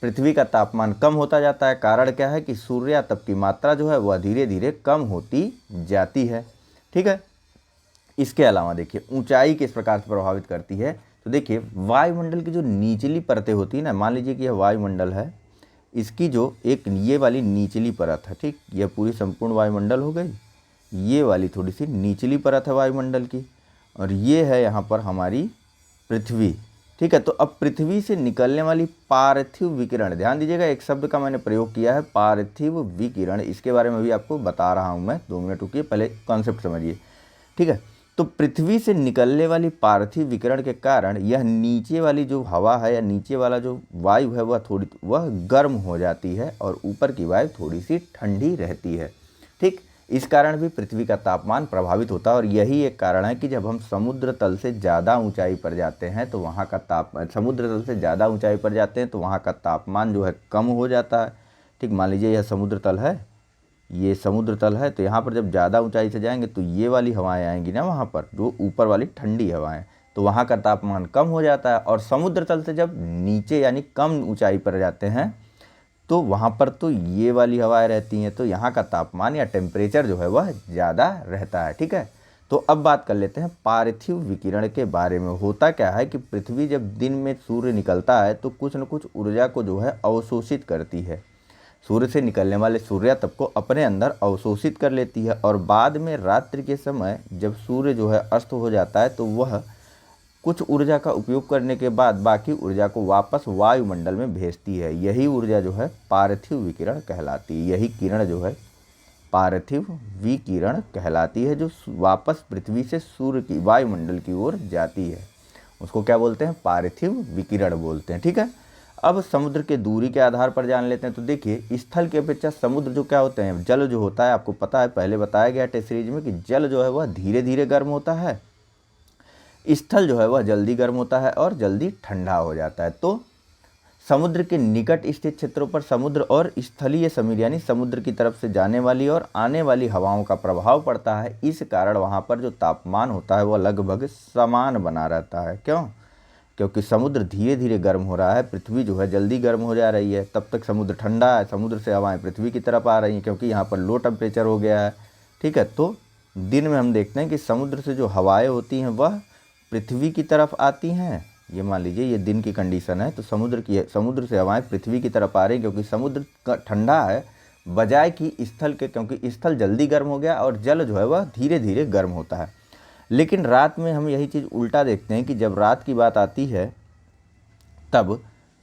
S1: पृथ्वी का तापमान कम होता जाता है। कारण क्या है कि सूर्य तप की मात्रा जो है वह धीरे धीरे कम होती जाती है। ठीक है, इसके अलावा देखिए ऊंचाई किस प्रकार से प्रभावित करती है। तो देखिए वायुमंडल की जो निचली परतें होती है ना, मान लीजिए कि यह वायुमंडल है, इसकी जो एक ये वाली निचली परत है, ठीक, यह पूरी संपूर्ण वायुमंडल हो गई, ये वाली थोड़ी सी निचली परत है वायुमंडल की, और ये है यहाँ पर हमारी पृथ्वी। ठीक है, तो अब पृथ्वी से निकलने वाली पार्थिव विकिरण, ध्यान दीजिएगा एक शब्द का मैंने प्रयोग किया है पार्थिव विकिरण, इसके बारे में भी आपको बता रहा हूँ मैं, 2 मिनट रुकिए, पहले कॉन्सेप्ट समझिए। ठीक है, तो पृथ्वी से निकलने वाली पार्थिव विकिरण के कारण यह नीचे वाली जो हवा है या नीचे वाला जो वायु है वह गर्म हो जाती है और ऊपर की वायु थोड़ी सी ठंडी रहती है। ठीक, इस कारण भी पृथ्वी का तापमान प्रभावित होता है। और यही एक कारण है कि जब हम समुद्र तल से ज़्यादा ऊंचाई पर जाते हैं तो वहाँ का समुद्र तल से ज़्यादा ऊंचाई पर जाते हैं तो वहाँ का तापमान जो है कम हो जाता है। ठीक, मान लीजिए यह समुद्र तल है, ये समुद्र तल है, तो यहाँ पर जब ज़्यादा ऊंचाई से जाएंगे तो ये वाली हवाएं आएंगी ना वहाँ पर, जो ऊपर वाली ठंडी हवाएं, तो वहाँ का तापमान कम हो जाता है। और समुद्र तल से जब नीचे यानी कम ऊंचाई पर जाते हैं तो वहाँ पर तो ये वाली हवाएं रहती हैं, तो यहाँ का तापमान या टेम्परेचर जो है वह ज़्यादा रहता है। ठीक है, तो अब बात कर लेते हैं पार्थिव विकिरण के बारे में। होता क्या है कि पृथ्वी जब दिन में सूर्य निकलता है तो कुछ न कुछ ऊर्जा को जो है अवशोषित करती है, सूर्य से निकलने वाले सूर्य तप को अपने अंदर अवशोषित कर लेती है, और बाद में रात्रि के समय जब सूर्य जो है अस्त हो जाता है तो वह कुछ ऊर्जा का उपयोग करने के बाद बाकी ऊर्जा को वापस वायुमंडल में भेजती है। यही ऊर्जा जो है पार्थिव विकिरण कहलाती है। यही किरण जो है पार्थिव विकिरण कहलाती है, जो वापस पृथ्वी से सूर्य की वायुमंडल की ओर जाती है, उसको क्या बोलते हैं, पार्थिव विकिरण बोलते हैं। ठीक है, अब समुद्र के दूरी के आधार पर जान लेते हैं। तो देखिए स्थल की अपेक्षा समुद्र जो क्या होते हैं, जल जो होता है, आपको पता है पहले बताया गया टेस्ट सीरीज में कि जल जो है वह धीरे धीरे गर्म होता है, स्थल जो है वह जल्दी गर्म होता है और जल्दी ठंडा हो जाता है। तो समुद्र के निकट स्थित क्षेत्रों पर समुद्र और स्थलीय समीर यानी समुद्र की तरफ से जाने वाली और आने वाली हवाओं का प्रभाव पड़ता है। इस कारण वहाँ पर जो तापमान होता है वह लगभग समान बना रहता है। क्यों? क्योंकि समुद्र धीरे धीरे गर्म हो रहा है, पृथ्वी जो है जल्दी गर्म हो जा रही है। तब तक समुद्र ठंडा है, समुद्र से हवाएं पृथ्वी की तरफ आ रही हैं क्योंकि यहाँ पर लो टेम्परेचर हो गया है। ठीक है, तो दिन में हम देखते हैं कि समुद्र से जो हवाएं होती हैं वह पृथ्वी की तरफ आती हैं। ये मान लीजिए ये दिन की कंडीशन है, तो समुद्र से हवाएं पृथ्वी की तरफ आ रही हैं क्योंकि समुद्र का ठंडा है बजाय कि स्थल के, क्योंकि स्थल जल्दी गर्म हो गया और जल जो है वह धीरे धीरे गर्म होता है। लेकिन रात में हम यही चीज़ उल्टा देखते हैं कि जब रात की बात आती है तब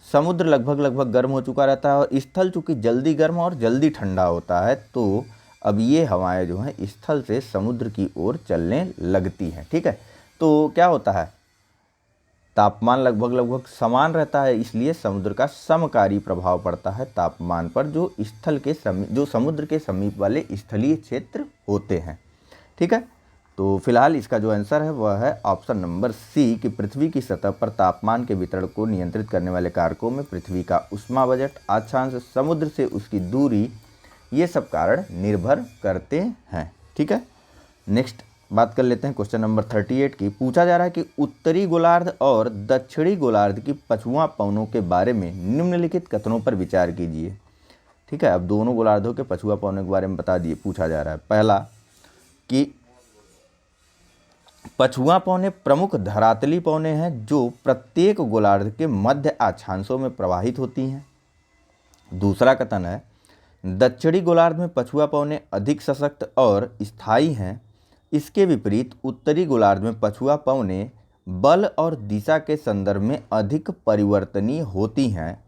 S1: समुद्र लगभग गर्म हो चुका रहता है और स्थल चूँकि जल्दी गर्म और जल्दी ठंडा होता है, तो अब ये हवाएं जो हैं स्थल से समुद्र की ओर चलने लगती हैं। ठीक है, तो क्या होता है, तापमान लगभग समान रहता है, इसलिए समुद्र का समकारी प्रभाव पड़ता है तापमान पर जो समुद्र के समीप वाले स्थलीय क्षेत्र होते हैं। ठीक है, तो फिलहाल इसका जो आंसर है वह है ऑप्शन नंबर सी कि पृथ्वी की सतह पर तापमान के वितरण को नियंत्रित करने वाले कारकों में पृथ्वी का उष्मा बजट, अक्षांश, समुद्र से उसकी दूरी, ये सब कारण निर्भर करते हैं। ठीक है, नेक्स्ट बात कर लेते हैं क्वेश्चन नंबर 38 की। पूछा जा रहा है कि उत्तरी गोलार्ध और दक्षिणी गोलार्ध की पछुआ पवनों के बारे में निम्नलिखित कथनों पर विचार कीजिए। ठीक है, अब दोनों गोलार्धों के पछुआ पवनों के बारे में बता दिए, पूछा जा रहा है। पहला कि पछुआ पवनें प्रमुख धरातली पवनें हैं जो प्रत्येक गोलार्ध के मध्य अक्षांशों में प्रवाहित होती हैं। दूसरा कथन है दक्षिणी गोलार्ध में पछुआ पवनें अधिक सशक्त और स्थायी हैं। इसके विपरीत उत्तरी गोलार्ध में पछुआ पवनें बल और दिशा के संदर्भ में अधिक परिवर्तनीय होती हैं।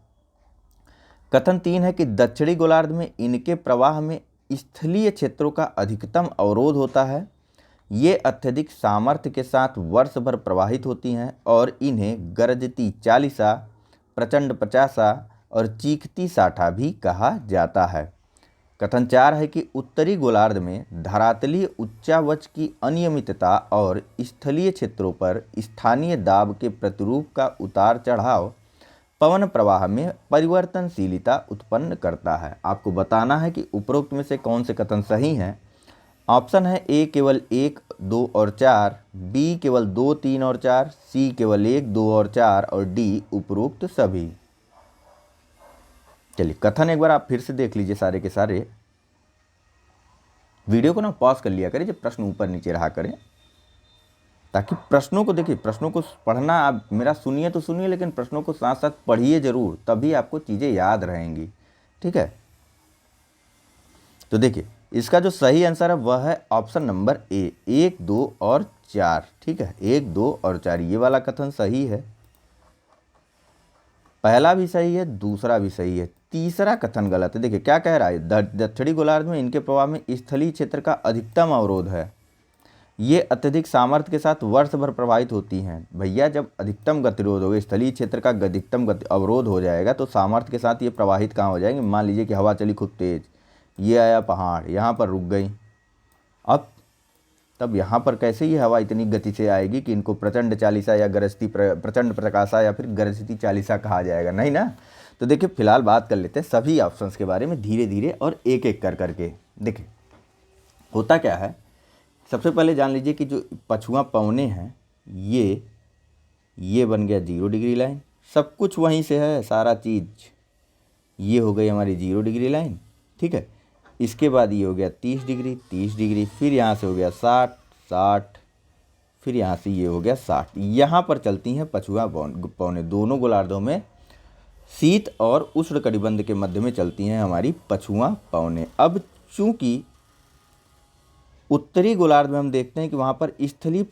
S1: कथन 3 है कि दक्षिणी गोलार्ध में इनके प्रवाह में स्थलीय क्षेत्रों का अधिकतम अवरोध होता है। ये अत्यधिक सामर्थ्य के साथ वर्ष भर प्रवाहित होती हैं और इन्हें गरजती चालीसा, प्रचंड पचासा और चीखती साठा भी कहा जाता है। कथन 4 है कि उत्तरी गोलार्ध में धरातलीय उच्चावच की अनियमितता और स्थलीय क्षेत्रों पर स्थानीय दाब के प्रतिरूप का उतार चढ़ाव पवन प्रवाह में परिवर्तनशीलता उत्पन्न करता है। आपको बताना है कि उपरोक्त में से कौन से कथन सही हैं। ऑप्शन है ए केवल 1, 2 और 4, बी केवल 2, 3 और 4, सी केवल 1, 2 और 4 और डी उपरोक्त सभी। चलिए कथन एक बार आप फिर से देख लीजिए सारे के सारे। वीडियो को ना पॉज कर लिया करें जब प्रश्न ऊपर नीचे रहा करें, ताकि प्रश्नों को देखिए, प्रश्नों को पढ़ना आप मेरा सुनिए तो सुनिए, लेकिन प्रश्नों को साथ साथ पढ़िए जरूर, तभी आपको चीज़ें याद रहेंगी। ठीक है, तो देखिए इसका जो सही आंसर है वह है ऑप्शन नंबर ए, 1, 2 और 4। ठीक है, 1, 2 और 4 ये वाला कथन सही है। पहला भी सही है, दूसरा भी सही है, तीसरा कथन गलत है। देखिए क्या कह रहा है, दक्षिणी गोलार्ध में इनके प्रभाव में स्थलीय क्षेत्र का अधिकतम अवरोध है। ये अत्यधिक सामर्थ्य के साथ वर्ष भर प्रभावित होती हैं। भैया जब अधिकतम गतिरोध होगा, स्थलीय क्षेत्र का अधिकतम अवरोध हो जाएगा तो सामर्थ्य के साथ ये प्रवाहित कहाँ हो जाएंगे। मान लीजिए कि हवा चली खूब तेज, ये आया पहाड़, यहाँ पर रुक गई, अब तब यहाँ पर कैसे ये हवा इतनी गति से आएगी कि इनको प्रचंड चालीसा या गरजती प्रचंड प्रकाशा या फिर गरजती चालीसा कहा जाएगा, नहीं ना। तो देखिए फिलहाल बात कर लेते हैं सभी ऑप्शंस के बारे में धीरे धीरे और एक एक कर करके। देखिए होता क्या है, सबसे पहले जान लीजिए कि जो पछुआ पौने हैं ये बन गया 0 डिग्री लाइन, सब कुछ वहीं से है सारा चीज़। ये हो गई हमारी 0 डिग्री लाइन। ठीक है, इसके बाद ये हो गया 30 डिग्री, 30 डिग्री, फिर यहाँ से हो गया 60, 60, फिर यहाँ से ये हो गया 60। यहाँ पर चलती हैं पछुआ पौने, दोनों गोलार्धों में शीत और उष्णकटिबंध के मध्य में चलती हैं हमारी पछुआ पौने। अब चूंकि उत्तरी गोलार्ध में हम देखते हैं कि वहाँ पर स्थलीय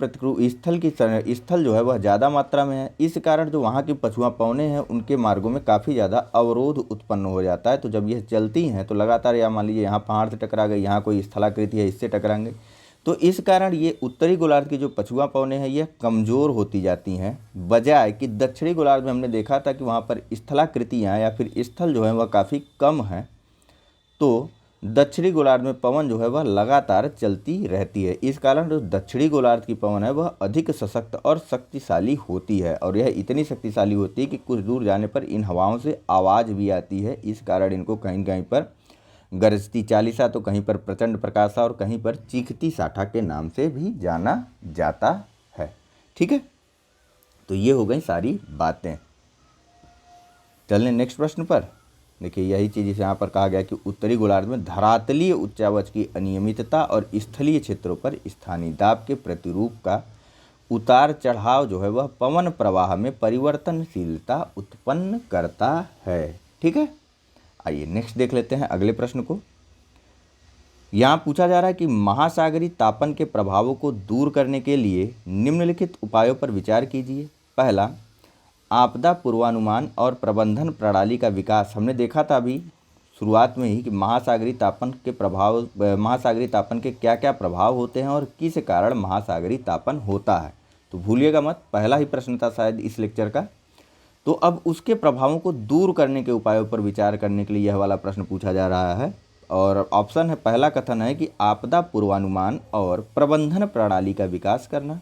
S1: स्थल जो है वह ज़्यादा मात्रा में है, इस कारण जो वहाँ की पछुआ पौने हैं उनके मार्गों में काफ़ी ज़्यादा अवरोध उत्पन्न हो जाता है। तो जब यह चलती हैं तो लगातार, या मान लीजिए यहाँ पहाड़ से टकरा गई, यहाँ कोई स्थलाकृति है इससे टकराएंगे, तो इस कारण ये उत्तरी गोलार्ध की जो पछुआ पौने हैं यह कमज़ोर होती जाती हैं, बजाय कि दक्षिणी गोलार्ध में हमने देखा था कि वहाँ पर स्थलाकृतियाँ या फिर स्थल जो है वह काफ़ी कम है। तो दक्षिणी गोलार्ध में पवन जो है वह लगातार चलती रहती है, इस कारण जो दक्षिणी गोलार्ध की पवन है वह अधिक सशक्त और शक्तिशाली होती है। और यह इतनी शक्तिशाली होती है कि कुछ दूर जाने पर इन हवाओं से आवाज़ भी आती है, इस कारण इनको कहीं कहीं पर गरजती चालीसा, तो कहीं पर प्रचंड प्रकाशा और कहीं पर चीखती साठा के नाम से भी जाना जाता है। ठीक है, तो ये हो गई सारी बातें। चलें नेक्स्ट प्रश्न पर। देखिए यही चीज़ इसे यहाँ पर कहा गया कि उत्तरी गोलार्ध में धरातलीय उच्चावच की अनियमितता और स्थलीय क्षेत्रों पर स्थानीय दाब के प्रतिरूप का उतार चढ़ाव जो है वह पवन प्रवाह में परिवर्तनशीलता उत्पन्न करता है। ठीक है, आइए नेक्स्ट देख लेते हैं अगले प्रश्न को। यहाँ पूछा जा रहा है कि महासागरीय तापन के प्रभावों को दूर करने के लिए निम्नलिखित उपायों पर विचार कीजिए। पहला, आपदा पूर्वानुमान और प्रबंधन प्रणाली का विकास। हमने देखा था अभी शुरुआत में ही कि महासागरीय तापन के क्या क्या प्रभाव होते हैं और किस कारण महासागरीय तापन होता है, तो भूलिएगा मत, पहला ही प्रश्न था शायद इस लेक्चर का। तो अब उसके प्रभावों को दूर करने के उपायों पर विचार करने के लिए यह वाला प्रश्न पूछा जा रहा है। और ऑप्शन है, पहला कथन है कि आपदा पूर्वानुमान और प्रबंधन प्रणाली का विकास करना।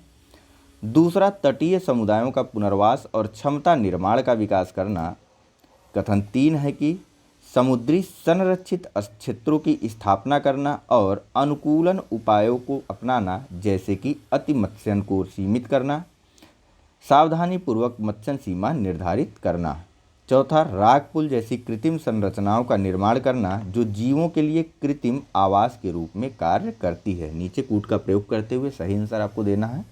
S1: दूसरा, तटीय समुदायों का पुनर्वास और क्षमता निर्माण का विकास करना। कथन 3 है कि समुद्री संरक्षित क्षेत्रों की स्थापना करना और अनुकूलन उपायों को अपनाना, जैसे कि अति मत्स्यन को सीमित करना, सावधानी पूर्वक मत्स्यन सीमा निर्धारित करना। चौथा, राग पुल जैसी कृत्रिम संरचनाओं का निर्माण करना जो जीवों के लिए कृत्रिम आवास के रूप में कार्य करती है। नीचे कूट का प्रयोग करते हुए सही आंसर आपको देना है।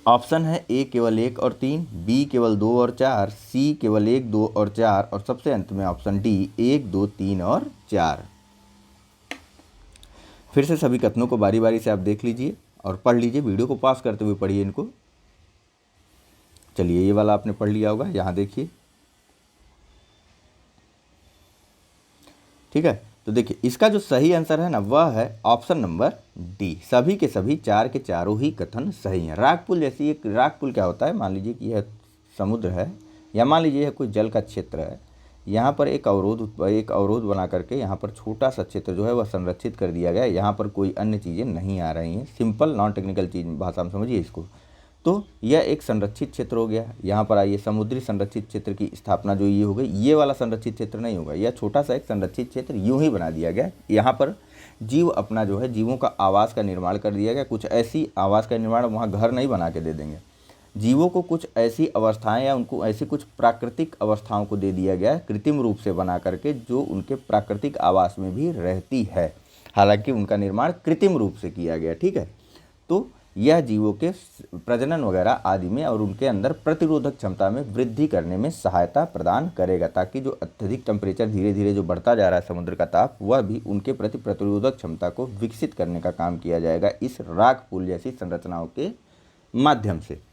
S1: ऑप्शन है ए केवल 1 और 3, बी केवल 2 और 4, सी केवल 1, 2 और 4 और सबसे अंत में ऑप्शन डी 1, 2, 3 और 4। फिर से सभी कथनों को बारी बारी से आप देख लीजिए और पढ़ लीजिए, वीडियो को पॉज करते हुए पढ़िए इनको। चलिए, ये वाला आपने पढ़ लिया होगा, यहाँ देखिए, ठीक है। तो देखिए इसका जो सही आंसर है ना वह है ऑप्शन नंबर डी, सभी के सभी चार के चारों ही कथन सही हैं। राग पुल जैसी एक, राग पुल क्या होता है, मान लीजिए कि यह समुद्र है या मान लीजिए यह कोई जल का क्षेत्र है, यहाँ पर एक अवरोध बना करके यहाँ पर छोटा सा क्षेत्र जो है वह संरक्षित कर दिया गया है। यहाँ पर कोई अन्य चीज़ें नहीं आ रही हैं, सिंपल नॉन टेक्निकल चीज़ भाषा में समझिए इसको। तो यह एक संरक्षित क्षेत्र हो गया। यहाँ पर आइए, समुद्री संरक्षित क्षेत्र की स्थापना जो ये हो गई, ये वाला संरक्षित क्षेत्र नहीं होगा, यह छोटा सा एक संरक्षित क्षेत्र यूं ही बना दिया गया। यहाँ पर जीव अपना जो है, जीवों का आवास का निर्माण कर दिया गया। कुछ ऐसी आवास का निर्माण, वहाँ घर नहीं बना के दे देंगे, जीवों को कुछ ऐसी अवस्थाएं या उनको ऐसी कुछ प्राकृतिक अवस्थाओं को दे दिया गया है कृत्रिम रूप से बना करके, जो उनके प्राकृतिक आवास में भी रहती है, हालांकि उनका निर्माण कृत्रिम रूप से किया गया, ठीक है। तो यह जीवों के प्रजनन वगैरह आदि में और उनके अंदर प्रतिरोधक क्षमता में वृद्धि करने में सहायता प्रदान करेगा, ताकि जो अत्यधिक टेम्परेचर धीरे धीरे जो बढ़ता जा रहा है समुद्र का ताप, वह भी उनके प्रति प्रतिरोधक क्षमता को विकसित करने का काम किया जाएगा इस राग पुल जैसी संरचनाओं के माध्यम से।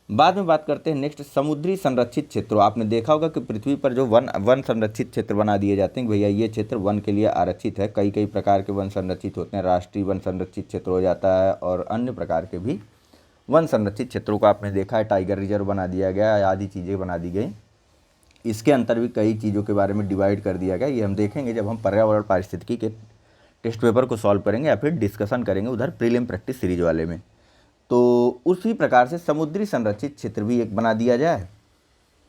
S1: बाद में बात करते हैं नेक्स्ट, समुद्री संरक्षित क्षेत्रों। आपने देखा होगा कि पृथ्वी पर जो वन संरक्षित क्षेत्र बना दिए जाते हैं, भैया ये क्षेत्र वन के लिए आरक्षित है। कई प्रकार के वन संरक्षित होते हैं, राष्ट्रीय वन संरक्षित क्षेत्र हो जाता है और अन्य प्रकार के भी वन संरक्षित क्षेत्रों को आपने देखा है, टाइगर रिजर्व बना दिया गया, आदि चीज़ें बना दी गई। इसके अंतर भी कई चीज़ों के बारे में डिवाइड कर दिया गया। ये हम देखेंगे जब हम पर्यावरण पारिस्थितिकी के टेस्ट पेपर को सॉल्व करेंगे या फिर डिस्कशन करेंगे उधर प्रीलिम प्रैक्टिस सीरीज वाले में। तो उसी प्रकार से समुद्री संरक्षित क्षेत्र भी एक बना दिया जाए,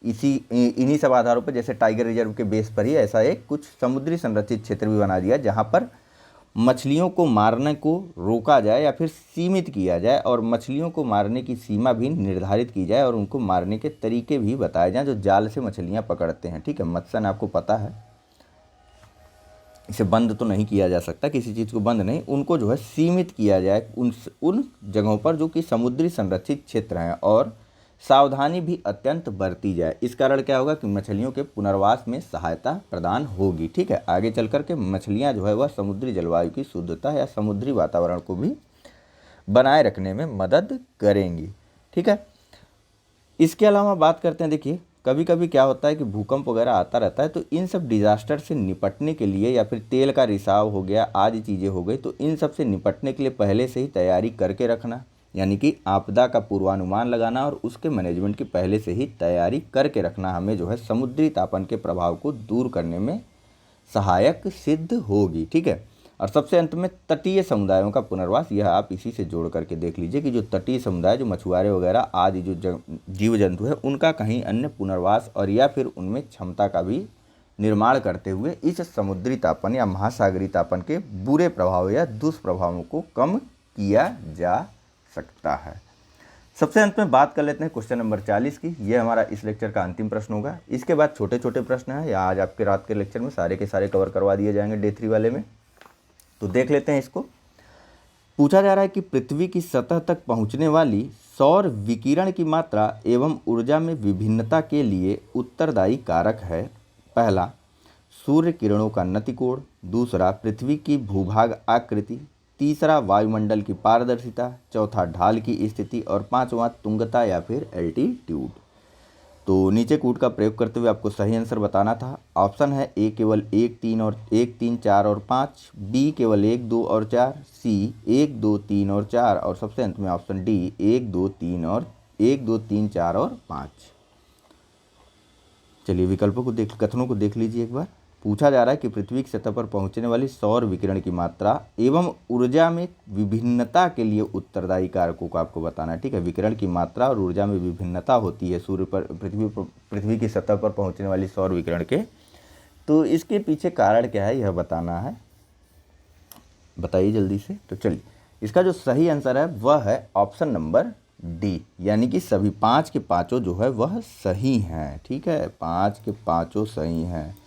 S1: इन्हीं सब आधारों पर, जैसे टाइगर रिजर्व के बेस पर ही ऐसा एक कुछ समुद्री संरक्षित क्षेत्र भी बना दिया, जहाँ पर मछलियों को मारने को रोका जाए या फिर सीमित किया जाए, और मछलियों को मारने की सीमा भी निर्धारित की जाए और उनको मारने के तरीके भी बताए जाएँ, जो जाल से मछलियाँ पकड़ते हैं, ठीक है। मत्स्य आपको पता है, इसे बंद तो नहीं किया जा सकता, किसी चीज़ को बंद नहीं, उनको जो है सीमित किया जाए उन जगहों पर जो कि समुद्री संरक्षित क्षेत्र हैं, और सावधानी भी अत्यंत बरती जाए। इस कारण क्या होगा कि मछलियों के पुनर्वास में सहायता प्रदान होगी, ठीक है। आगे चल कर के मछलियाँ जो है वह समुद्री जलवायु की शुद्धता या समुद्री वातावरण को भी बनाए रखने में मदद करेंगी, ठीक है। इसके अलावा बात करते हैं, देखिए कभी कभी क्या होता है कि भूकंप वगैरह आता रहता है, तो इन सब डिज़ास्टर से निपटने के लिए, या फिर तेल का रिसाव हो गया आदि चीज़ें हो गई, तो इन सब से निपटने के लिए पहले से ही तैयारी करके रखना, यानी कि आपदा का पूर्वानुमान लगाना और उसके मैनेजमेंट की पहले से ही तैयारी करके रखना हमें जो है समुद्री तापन के प्रभाव को दूर करने में सहायक सिद्ध होगी, ठीक है। और सबसे अंत में तटीय समुदायों का पुनर्वास, यह आप इसी से जोड़ करके देख लीजिए कि जो तटीय समुदाय, जो मछुआरे वगैरह आदि जो जीव जंतु है, उनका कहीं अन्य पुनर्वास और या फिर उनमें क्षमता का भी निर्माण करते हुए इस समुद्री तापन या महासागरीय तापन के बुरे प्रभाव या दुष्प्रभावों को कम किया जा सकता है। सबसे अंत में बात कर लेते हैं क्वेश्चन नंबर 40 की। यह हमारा इस लेक्चर का अंतिम प्रश्न होगा। इसके बाद छोटे छोटे प्रश्न हैं, या आज आपके रात के लेक्चर में सारे के सारे कवर करवा दिए जाएंगे डे 3 वाले में। तो देख लेते हैं इसको। पूछा जा रहा है कि पृथ्वी की सतह तक पहुंचने वाली सौर विकिरण की मात्रा एवं ऊर्जा में विभिन्नता के लिए उत्तरदायी कारक है। पहला, सूर्य किरणों का नतिकोण, दूसरा पृथ्वी की भूभाग आकृति, तीसरा वायुमंडल की पारदर्शिता, चौथा ढाल की स्थिति और पांचवा तुंगता या फिर एल्टीट्यूड। तो नीचे कूट का प्रयोग करते हुए आपको सही आंसर बताना था। ऑप्शन है ए केवल 1, 3, 4 और 5, बी केवल 1, 2 और 4, सी 1, 2, 3 और 4 और सबसे अंत में ऑप्शन डी 1, 2, 3, 4 और 5। चलिए विकल्पों को कथनों को देख लीजिए एक बार। पूछा जा रहा है कि पृथ्वी की सतह पर पहुंचने वाली सौर विकिरण की मात्रा एवं ऊर्जा में विभिन्नता के लिए उत्तरदायी कारकों को आपको बताना है, ठीक है। विकिरण की मात्रा और ऊर्जा में विभिन्नता होती है सूर्य पर, पृथ्वी की सतह पर पहुंचने वाली सौर विकिरण के, तो इसके पीछे कारण क्या है यह बताना है। बताइए जल्दी से। तो चलिए, इसका जो सही आंसर है वह है ऑप्शन नंबर डी, यानी कि सभी 5 के 5 जो है वह सही हैं, ठीक है। 5 के 5 सही हैं।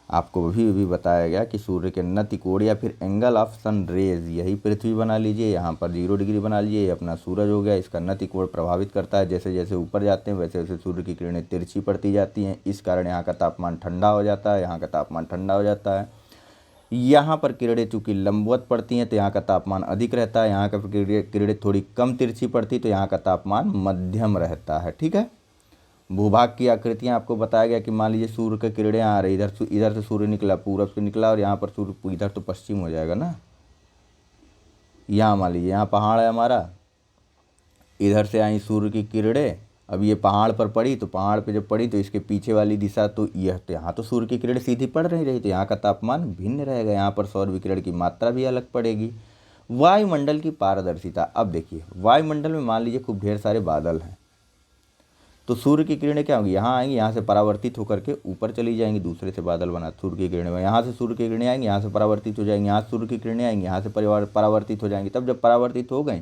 S1: आपको भी बताया गया कि सूर्य के नतिकोण या फिर एंगल ऑफ सन रेज, यही पृथ्वी बना लीजिए, यहाँ पर 0 डिग्री बना लीजिए, ये अपना सूरज हो गया। इसका नतिकोण प्रभावित करता है, जैसे जैसे ऊपर जाते हैं वैसे वैसे सूर्य की किरणें तिरछी पड़ती जाती हैं। इस कारण यहाँ का तापमान ठंडा हो जाता है, यहाँ का तापमान ठंडा हो जाता है। यहाँ पर किरणें चूँकि लंबवत पड़ती हैं तो यहाँ का तापमान अधिक रहता है, यहाँ का किरणें थोड़ी कम तिरछी पड़ती तो यहाँ का तापमान मध्यम रहता है। ठीक है। भूभाग की आकृतियाँ आपको बताया गया कि मान लीजिए सूर्य की किरणें आ रही, इधर से सूर्य निकला, पूरब से निकला, और यहाँ पर सूर्य इधर तो पश्चिम हो जाएगा ना। यहाँ मान लीजिए यहाँ पहाड़ है हमारा, इधर से आई सूर्य की किरणें, अब ये पहाड़ पर पड़ी तो पहाड़ पे जब पड़ी तो इसके पीछे वाली दिशा तो यह, तो यहाँ तो सूर्य की किरण सीधी पड़ नहीं रही तो यहाँ का तापमान भिन्न रहेगा, यहाँ पर सौर विकिरण की मात्रा भी अलग पड़ेगी। वायुमंडल की पारदर्शिता, अब देखिए वायुमंडल में मान लीजिए खूब ढेर सारे बादल हैं तो सूर्य की किरणें क्या होंगी, यहाँ आएंगी, यहाँ से परावर्तित होकर के ऊपर चली जाएंगी, दूसरे से बादल बना सूर्य की किरणें, यहाँ से सूर्य की किरणें आएंगी, यहाँ से परावर्तित हो जाएंगी, यहाँ से सूर्य की किरणें आएंगी, यहाँ से परावर्तित हो जाएंगी। तब जब परावर्तित हो गई,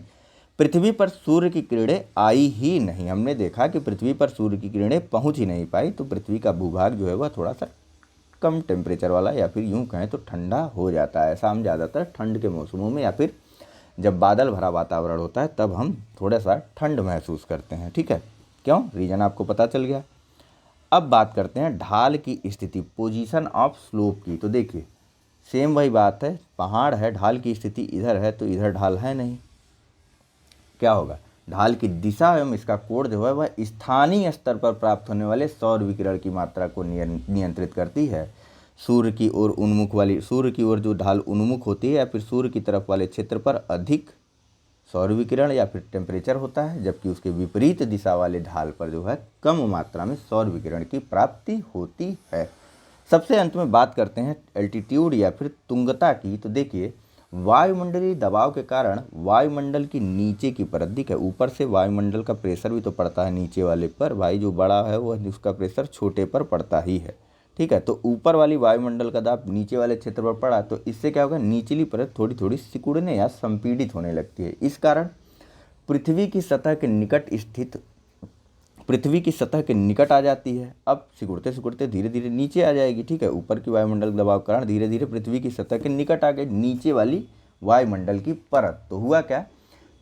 S1: पृथ्वी पर सूर्य की किरणें आई ही नहीं, हमने देखा कि पृथ्वी पर सूर्य की किरणें पहुंच ही नहीं पाई, तो पृथ्वी का भूभाग जो है वह थोड़ा सा कम टेम्परेचर वाला या फिर यूं कहें तो ठंडा हो जाता है। ऐसा हम ज़्यादातर ठंड के मौसमों में या फिर जब बादल भरा वातावरण होता है तब हम थोड़ा सा ठंड महसूस करते हैं। ठीक है, क्यों, रीजन आपको पता चल गया। अब बात करते हैं ढाल की स्थिति, पोजीशन ऑफ स्लोप की। तो देखिए सेम वही बात है, पहाड़ है, ढाल की स्थिति इधर है तो इधर ढाल है नहीं, क्या होगा, ढाल की दिशा एवं इसका कोण जो है वह स्थानीय स्तर पर प्राप्त होने वाले सौर विकिरण की मात्रा को नियंत्रित करती है। सूर्य की ओर उन्मुख वाली, सूर्य की ओर जो ढाल उन्मुख होती है या फिर सूर्य की तरफ वाले क्षेत्र पर अधिक सौर विकिरण या फिर टेम्परेचर होता है, जबकि उसके विपरीत दिशा वाले ढाल पर जो है कम मात्रा में सौर विकिरण की प्राप्ति होती है। सबसे अंत में बात करते हैं एल्टीट्यूड या फिर तुंगता की। तो देखिए वायुमंडलीय दबाव के कारण वायुमंडल की नीचे की परत, दिखे ऊपर से वायुमंडल का प्रेशर भी तो पड़ता है नीचे वाले पर, भाई जो बड़ा है वह उसका प्रेशर छोटे पर पड़ता ही है। ठीक है, तो ऊपर वाली वायुमंडल का दाब नीचे वाले क्षेत्र पर पड़ा तो इससे क्या होगा, निचली परत थोड़ी थोड़ी सिकुड़ने या संपीड़ित होने लगती है। इस कारण पृथ्वी की सतह के निकट आ जाती है। अब सिकुड़ते सिकुड़ते धीरे धीरे नीचे आ जाएगी। ठीक है, ऊपर की वायुमंडल दबाव के कारण धीरे धीरे पृथ्वी की सतह के निकट आ गई नीचे वाली वायुमंडल की परत। तो हुआ क्या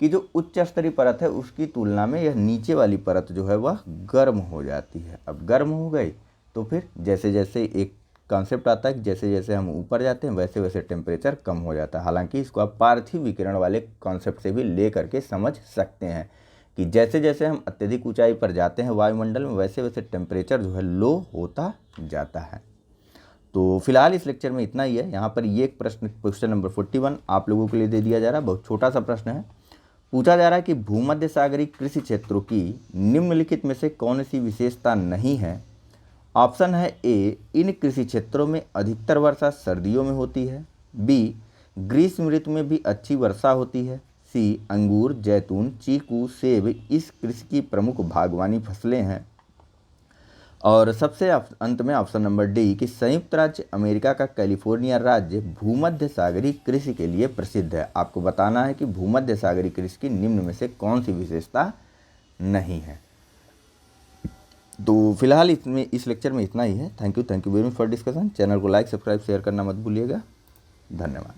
S1: कि जो उच्च स्तरीय परत है उसकी तुलना में यह नीचे वाली परत जो है वह गर्म हो जाती है। अब गर्म हो गई तो फिर जैसे जैसे एक कॉन्सेप्ट आता है कि जैसे जैसे हम ऊपर जाते हैं वैसे वैसे टेम्परेचर कम हो जाता है। हालांकि इसको आप पार्थिव विकिरण वाले कॉन्सेप्ट से भी ले करके समझ सकते हैं कि जैसे जैसे हम अत्यधिक ऊंचाई पर जाते हैं वायुमंडल में वैसे वैसे टेम्परेचर जो है लो होता जाता है। तो फिलहाल इस लेक्चर में इतना ही है। यहाँ पर ये एक प्रश्न, क्वेश्चन नंबर 41 आप लोगों के लिए दे दिया जा रहा है। बहुत छोटा सा प्रश्न है। पूछा जा रहा है कि भूमध्य सागरीय कृषि क्षेत्रों की निम्नलिखित में से कौन सी विशेषता नहीं है। ऑप्शन है ए, इन कृषि क्षेत्रों में अधिकतर वर्षा सर्दियों में होती है। बी, ग्रीष्म ऋतु में भी अच्छी वर्षा होती है। सी, अंगूर, जैतून, चीकू, सेब इस कृषि की प्रमुख बागवानी फसलें हैं। और सबसे अंत में ऑप्शन नंबर डी कि संयुक्त राज्य अमेरिका का कैलिफोर्निया राज्य भूमध्य सागरीय कृषि के लिए प्रसिद्ध है। आपको बताना है कि भूमध्य सागरीय कृषि की निम्न में से कौन सी विशेषता नहीं है। तो फिलहाल इसमें इस लेक्चर में इतना ही है। Thank you very much for discussion. Channel को लाइक, सब्सक्राइब, शेयर करना मत भूलिएगा। धन्यवाद।